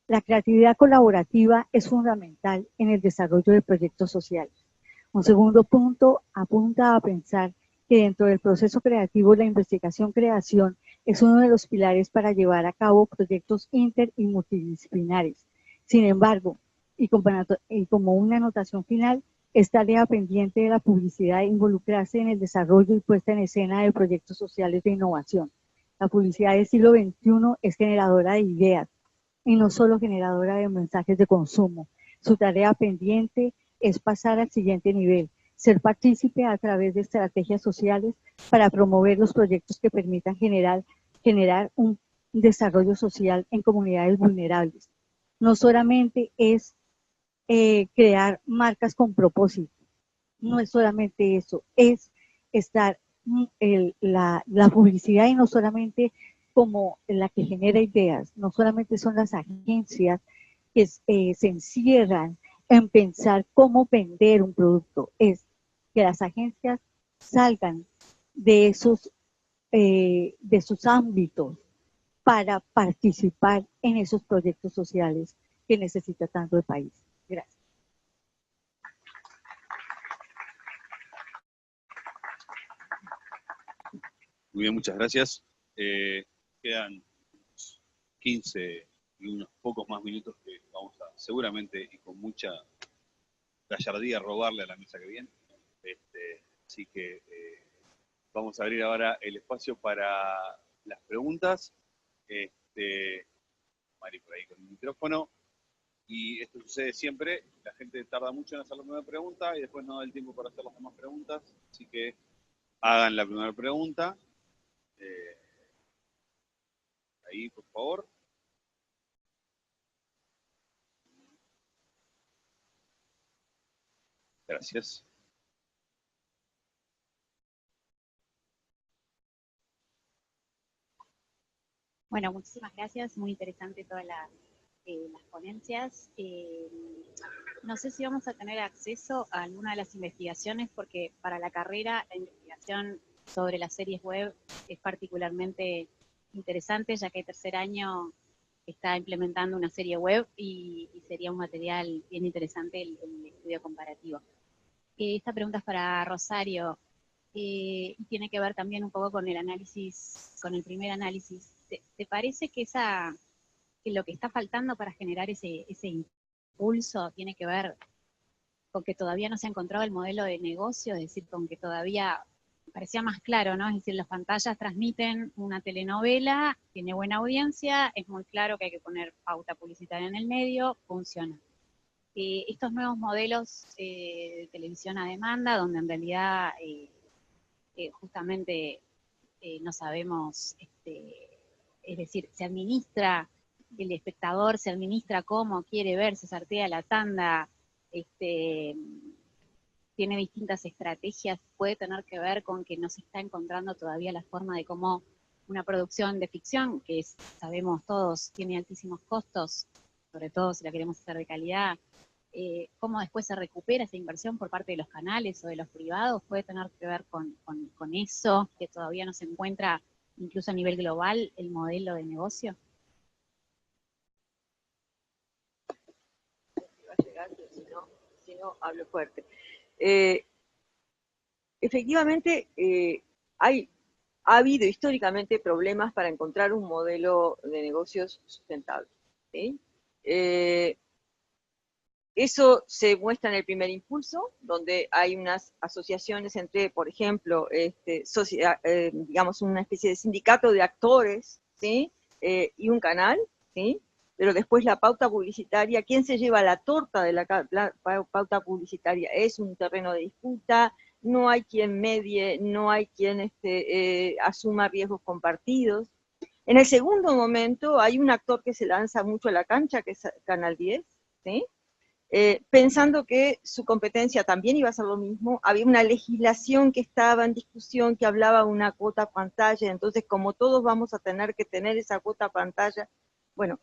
La creatividad colaborativa es fundamental en el desarrollo de proyectos sociales. Un segundo punto apunta a pensar que dentro del proceso creativo la investigación-creación es uno de los pilares para llevar a cabo proyectos inter y multidisciplinares. Sin embargo, y como una anotación final, Es tarea pendiente de la publicidad involucrarse en el desarrollo y puesta en escena de proyectos sociales de innovación. La publicidad del siglo XXI es generadora de ideas y no solo generadora de mensajes de consumo. Su tarea pendiente es pasar al siguiente nivel, ser partícipe a través de estrategias sociales para promover los proyectos que permitan generar un desarrollo social en comunidades vulnerables. No solamente es crear marcas con propósito, no es solamente eso, es estar la publicidad, y no solamente como la que genera ideas, no solamente son las agencias que se encierran en pensar cómo vender un producto, es que las agencias salgan de sus ámbitos para participar en esos proyectos sociales que necesita tanto el país. Gracias. Muy bien, muchas gracias. Quedan 15 y unos pocos más minutos que vamos a, seguramente y con mucha gallardía, robarle a la mesa que viene. Así que vamos a abrir ahora el espacio para las preguntas. Mari por ahí con el micrófono. Y esto sucede siempre, la gente tarda mucho en hacer la primera pregunta y después no da el tiempo para hacer las demás preguntas. Así que hagan la primera pregunta. Ahí, por favor. Gracias. Bueno, muchísimas gracias, muy interesante todas las ponencias. No sé si vamos a tener acceso a alguna de las investigaciones, porque para la carrera la investigación sobre las series web es particularmente interesante, ya que el tercer año está implementando una serie web y sería un material bien interesante el estudio comparativo. Esta pregunta es para Rosario y tiene que ver también un poco con el análisis, con el primer análisis. ¿Te parece que lo que está faltando para generar ese impulso tiene que ver con que todavía no se ha encontrado el modelo de negocio? Es decir, con que todavía parecía más claro, ¿no? Es decir, las pantallas transmiten una telenovela, tiene buena audiencia, es muy claro que hay que poner pauta publicitaria en el medio, funciona. Estos nuevos modelos de televisión a demanda, donde en realidad justamente no sabemos, es decir, se administra, el espectador se administra cómo quiere ver, se sortea la tanda, tiene distintas estrategias, puede tener que ver con que no se está encontrando todavía la forma de cómo una producción de ficción, que sabemos todos tiene altísimos costos, sobre todo si la queremos hacer de calidad, cómo después se recupera esa inversión por parte de los canales o de los privados, puede tener que ver con eso, que todavía no se encuentra incluso a nivel global el modelo de negocio. Si no, hablo fuerte. Efectivamente, ha habido históricamente problemas para encontrar un modelo de negocios sustentable, ¿sí? Eso se muestra en el primer impulso, donde hay unas asociaciones entre, por ejemplo, digamos una especie de sindicato de actores, ¿sí? Y un canal, ¿sí? Pero después la pauta publicitaria, ¿quién se lleva la torta de la pauta publicitaria? Es un terreno de disputa, no hay quien medie, no hay quien asuma riesgos compartidos. En el segundo momento hay un actor que se lanza mucho a la cancha, que es Canal 10, ¿sí? Pensando que su competencia también iba a ser lo mismo, había una legislación que estaba en discusión, que hablaba de una cuota pantalla, entonces como todos vamos a tener que tener esa cuota pantalla, bueno,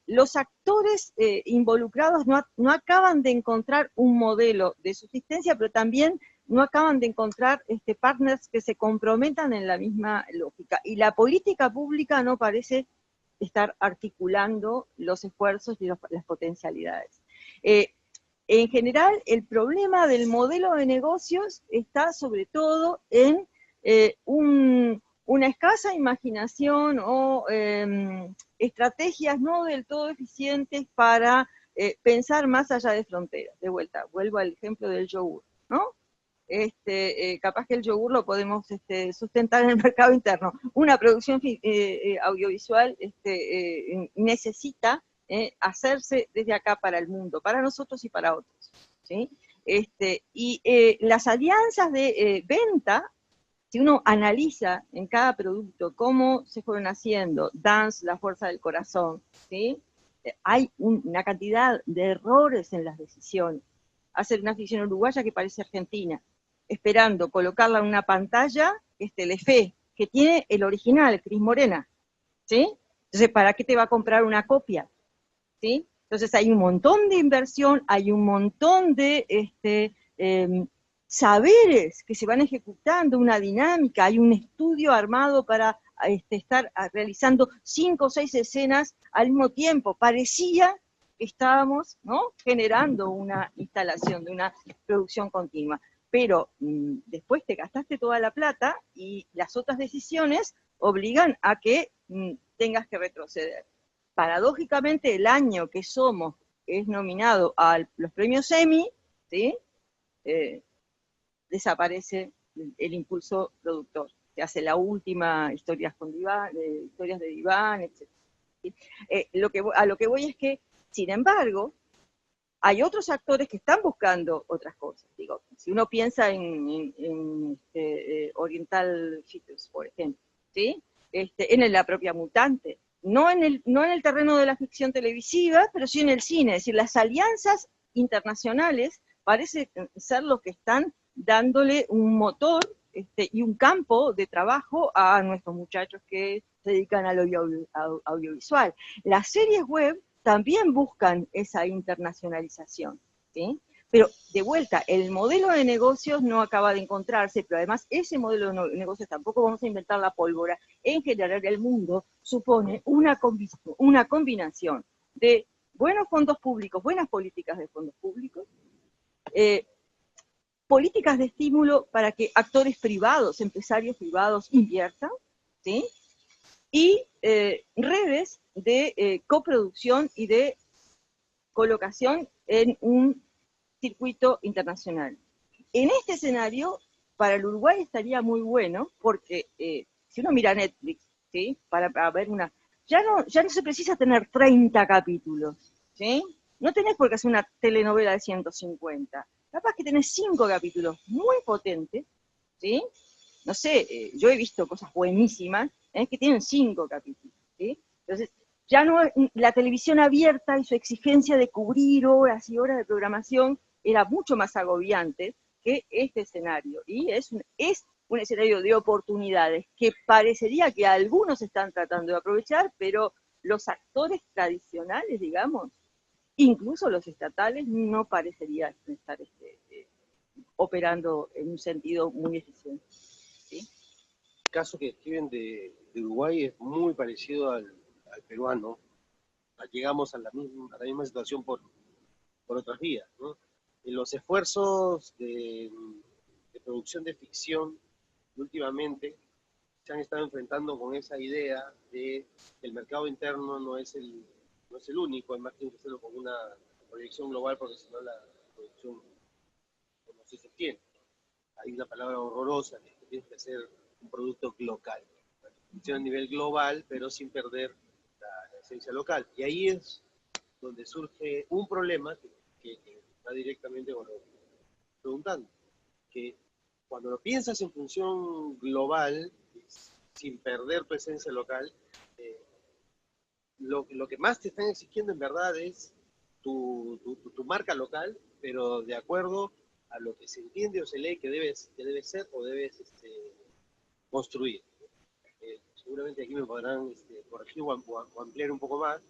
los actores involucrados no acaban de encontrar un modelo de subsistencia, pero también no acaban de encontrar partners que se comprometan en la misma lógica, y la política pública no parece estar articulando los esfuerzos y las potencialidades. En general, el problema del modelo de negocios está sobre todo en una escasa imaginación o estrategias no del todo eficientes para pensar más allá de fronteras. De vuelta, vuelvo al ejemplo del yogur, ¿no? Capaz que el yogur lo podemos sustentar en el mercado interno. Una producción audiovisual necesita hacerse desde acá para el mundo, para nosotros y para otros, ¿sí? Las alianzas de venta, si uno analiza en cada producto cómo se fueron haciendo, Dance, La Fuerza del Corazón, ¿sí? Hay una cantidad de errores en las decisiones. Hacer una ficción uruguaya que parece argentina, esperando colocarla en una pantalla, que es Telefe, que tiene el original, Cris Morena, ¿sí? Entonces, ¿para qué te va a comprar una copia? ¿Sí? Entonces hay un montón de inversión, hay un montón de saberes que se van ejecutando, una dinámica, hay un estudio armado para estar realizando 5 o 6 escenas al mismo tiempo. Parecía que estábamos, ¿no?, generando una instalación de una producción continua. Pero después te gastaste toda la plata y las otras decisiones obligan a que tengas que retroceder. Paradójicamente, el año que Somos es nominado a los premios Emmy, ¿sí? Desaparece el impulso productor. Se hace la última historias de diván, etc. ¿Sí? A lo que voy es que, sin embargo, hay otros actores que están buscando otras cosas. Digo, si uno piensa en Oriental Features, por ejemplo, ¿sí? En la propia Mutante, no en el terreno de la ficción televisiva, pero sí en el cine. Es decir, las alianzas internacionales parecen ser los que están dándole un motor y un campo de trabajo a nuestros muchachos que se dedican al audiovisual. Las series web también buscan esa internacionalización, ¿sí? Pero, de vuelta, el modelo de negocios no acaba de encontrarse, pero además ese modelo de negocios tampoco vamos a inventar la pólvora. En general, el mundo supone una combinación de buenos fondos públicos, buenas políticas de fondos públicos, políticas de estímulo para que actores privados, empresarios privados inviertan, ¿sí? Y redes de coproducción y de colocación en un circuito internacional. En este escenario, para el Uruguay estaría muy bueno, porque si uno mira Netflix, ¿sí?, para ver una... Ya no se precisa tener 30 capítulos, ¿sí? No tenés por qué hacer una telenovela de 150. Capaz que tenés 5 capítulos muy potentes, ¿sí? No sé, yo he visto cosas buenísimas que tienen 5 capítulos, ¿sí? Entonces, ya no, la televisión abierta y su exigencia de cubrir horas y horas de programación era mucho más agobiante que este escenario. Y es un escenario de oportunidades que parecería que algunos están tratando de aprovechar, pero los actores tradicionales, digamos, incluso los estatales, no parecerían estar operando en un sentido muy eficiente. ¿Sí? El caso que escriben de Uruguay es muy parecido al peruano. Llegamos a la misma situación por otras vías, ¿no? En los esfuerzos de producción de ficción últimamente se han estado enfrentando con esa idea de que el mercado interno no es el único, además tiene que hacerlo con una proyección global, porque si no la producción no se sostiene. Hay una palabra horrorosa que tiene que ser un producto local, funciona a nivel global, pero sin perder la esencia local. Y ahí es donde surge un problema que va directamente con lo que estoy preguntando, que cuando lo piensas en función global, sin perder tu esencia local, lo que más te están exigiendo en verdad es tu marca local, pero de acuerdo a lo que se entiende o se lee que debe ser o debes construir. Seguramente aquí me podrán corregir o ampliar un poco más.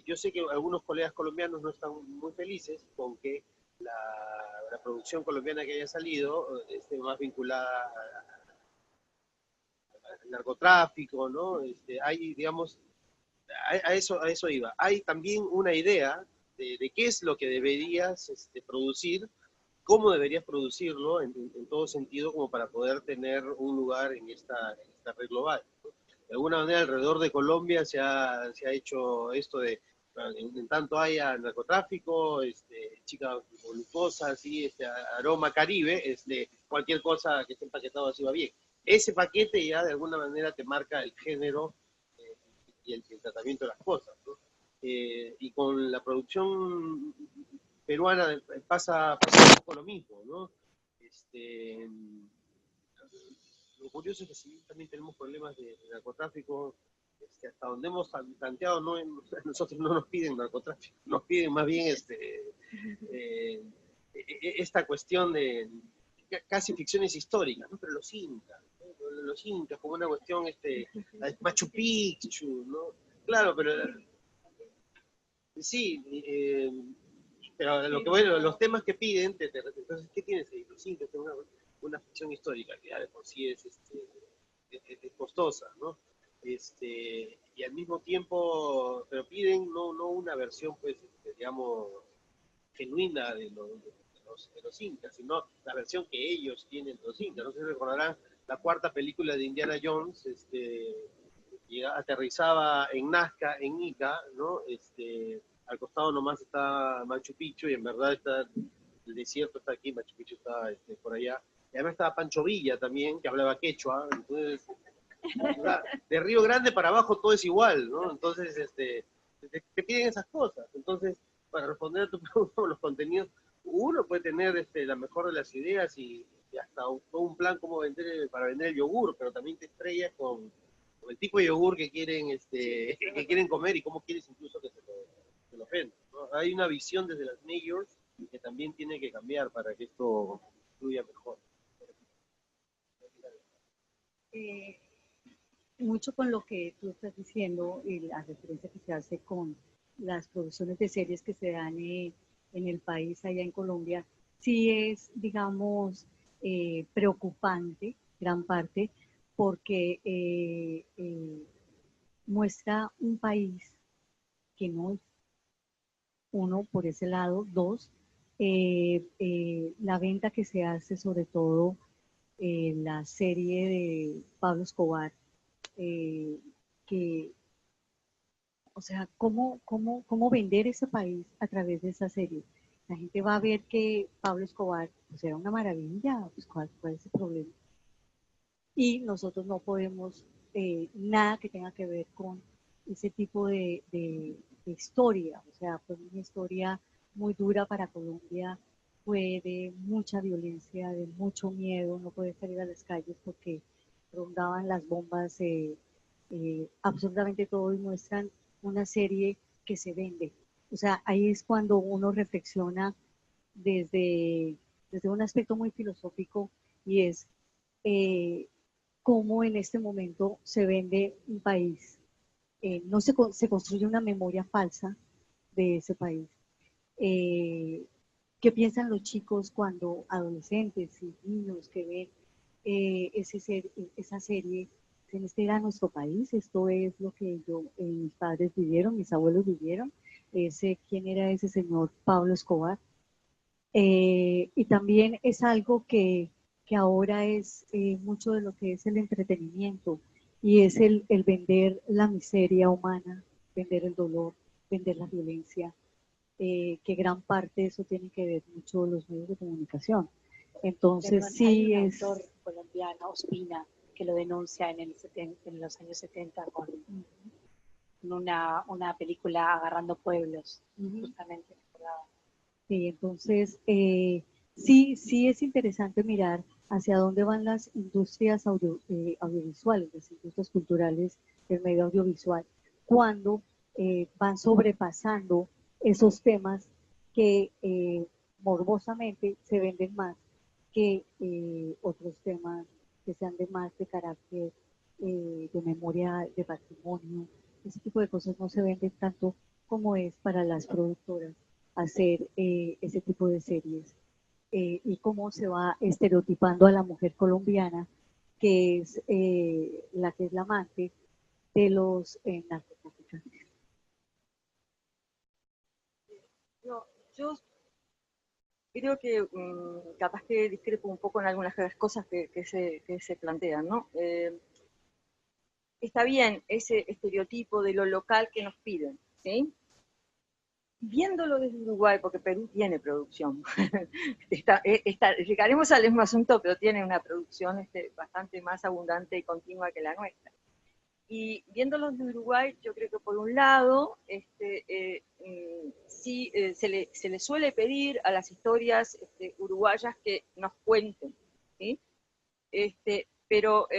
Yo sé que algunos colegas colombianos no están muy felices con que la producción colombiana que haya salido esté más vinculada al narcotráfico, ¿no? Hay, digamos, a eso iba. Hay también una idea de qué es lo que deberías producir, cómo deberías producirlo en todo sentido, como para poder tener un lugar en esta red global. De alguna manera alrededor de Colombia se ha hecho esto de En tanto haya narcotráfico, chicas voluptuosas, ¿sí? Aroma caribe, cualquier cosa que esté empaquetado así va bien. Ese paquete ya de alguna manera te marca el género y el tratamiento de las cosas, ¿no? Y con la producción peruana pasa un poco lo mismo, ¿no? Lo curioso es que si también tenemos problemas de narcotráfico, hasta donde hemos planteado, no, nosotros no nos piden narcotráfico, nos piden más bien esta cuestión de casi ficciones históricas, ¿no? Pero los incas, ¿no? Los incas como una cuestión, Machu Picchu, ¿no? Claro, pero sí, pero lo que bueno, los temas que piden, entonces, ¿qué tienes ahí? Los incas, una ficción histórica que ya de por sí es costosa, ¿no? Y al mismo tiempo, pero piden no una versión, pues, digamos, genuina de los incas, sino la versión que ellos tienen de los incas. No sé si recordarán la cuarta película de Indiana Jones, aterrizaba en Nazca, en Ica, ¿no? Al costado nomás está Machu Picchu y en verdad el desierto está aquí, Machu Picchu está por allá. Y además estaba Pancho Villa también, que hablaba quechua, entonces de Río Grande para abajo todo es igual, ¿no? Entonces, te piden esas cosas. Entonces, para responder a tu pregunta, los contenidos, uno puede tener la mejor de las ideas y hasta todo un plan como para vender el yogur, pero también te estrellas con el tipo de yogur que quieren, que quieren comer y cómo quieres incluso que se lo vendan, ¿no? Hay una visión desde las majors que también tiene que cambiar para que esto fluya mejor. Mucho con lo que tú estás diciendo y la referencia que se hace con las producciones de series que se dan en el país, allá en Colombia, sí es, digamos, preocupante, gran parte, porque muestra un país que no es, uno, por ese lado, dos, la venta que se hace sobre todo la serie de Pablo Escobar, que, o sea, ¿cómo vender ese país a través de esa serie? La gente va a ver que Pablo Escobar pues, era una maravilla, pues, ¿cuál es el problema? Y nosotros no podemos nada que tenga que ver con ese tipo de historia, o sea, fue una historia muy dura para Colombia, fue de mucha violencia, de mucho miedo, no poder salir a las calles porque rondaban las bombas, absolutamente todo, y muestran una serie que se vende. O sea, ahí es cuando uno reflexiona desde, desde un aspecto muy filosófico y es eh, cómo en este momento se vende un país. No se construye una memoria falsa de ese país. ¿Qué piensan los chicos cuando adolescentes y niños que ven esa serie? Dicen, este era nuestro país, esto es lo que mis padres vivieron, mis abuelos vivieron. ¿Quién era ese señor Pablo Escobar? Y también es algo que ahora es mucho de lo que es el entretenimiento y es el vender la miseria humana, vender el dolor, vender la violencia, que gran parte de eso tiene que ver mucho los medios de comunicación. Entonces, Perdón, sí hay un es... autor colombiano, Ospina, que lo denuncia en los años 70 con una película Agarrando Pueblos, justamente. Sí, entonces, sí es interesante mirar hacia dónde van las industrias audiovisuales, las industrias culturales del medio audiovisual, cuando van sobrepasando esos temas que morbosamente se venden más que otros temas que sean de más de carácter de memoria, de patrimonio. Ese tipo de cosas no se venden tanto como es para las productoras hacer ese tipo de series y cómo se va estereotipando a la mujer colombiana que es la amante de los narcotraficantes. No, yo creo que capaz que discrepo un poco en algunas de las cosas que se plantean, ¿no? Está bien ese estereotipo de lo local que nos piden, ¿sí? Viéndolo desde Uruguay, porque Perú tiene producción, llegaremos al mismo asunto, pero tiene una producción bastante más abundante y continua que la nuestra. Y viéndolo desde Uruguay, yo creo que por un lado, sí se le suele pedir a las historias uruguayas que nos cuenten, ¿sí? Pero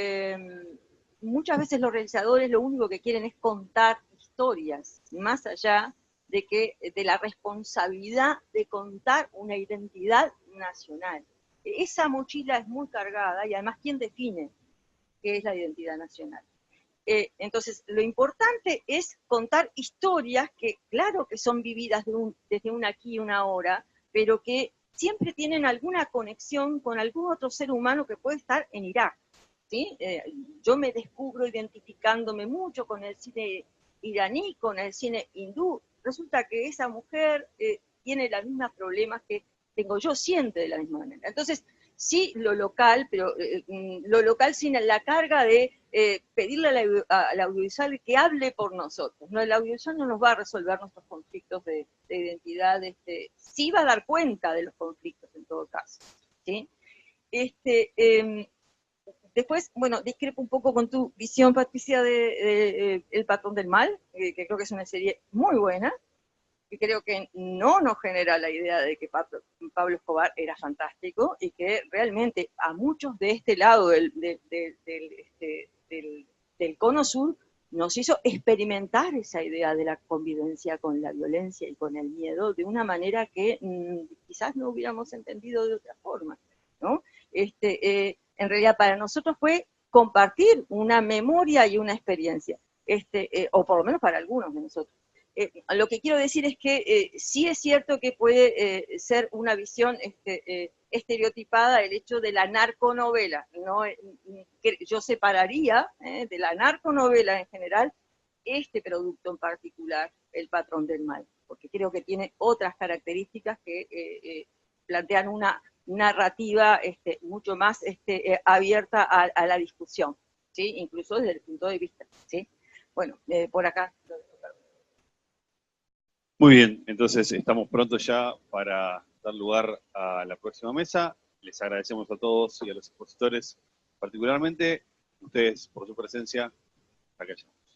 muchas veces los realizadores lo único que quieren es contar historias, más allá de la responsabilidad de contar una identidad nacional. Esa mochila es muy cargada y además, ¿quién define qué es la identidad nacional? Entonces, lo importante es contar historias que, claro que son vividas desde un aquí y una ahora, pero que siempre tienen alguna conexión con algún otro ser humano que puede estar en Irak, ¿sí? Yo me descubro identificándome mucho con el cine iraní, con el cine hindú. Resulta que esa mujer tiene los mismos problemas que tengo yo, siente de la misma manera. Entonces, sí lo local, pero lo local sin la carga de pedirle al audiovisual que hable por nosotros. ¿No? El audiovisual no nos va a resolver nuestros conflictos de identidad, sí va a dar cuenta de los conflictos en todo caso. ¿Sí? Después, bueno, discrepo un poco con tu visión, Patricia, de El Patrón del Mal, que creo que es una serie muy buena, que creo que no nos genera la idea de que Pablo Escobar era fantástico y que realmente a muchos de este lado del cono sur nos hizo experimentar esa idea de la convivencia con la violencia y con el miedo de una manera que quizás no hubiéramos entendido de otra forma, ¿no? En realidad para nosotros fue compartir una memoria y una experiencia, o por lo menos para algunos de nosotros. Lo que quiero decir es que sí es cierto que puede ser una visión estereotipada el hecho de la narconovela, ¿no? Yo separaría de la narconovela en general este producto en particular, El Patrón del Mal, porque creo que tiene otras características que plantean una narrativa mucho más abierta a la discusión, ¿sí? Incluso desde el punto de vista, ¿sí? Bueno, por acá. Muy bien, entonces estamos prontos ya para dar lugar a la próxima mesa. Les agradecemos a todos y a los expositores, particularmente ustedes por su presencia. Acá estamos.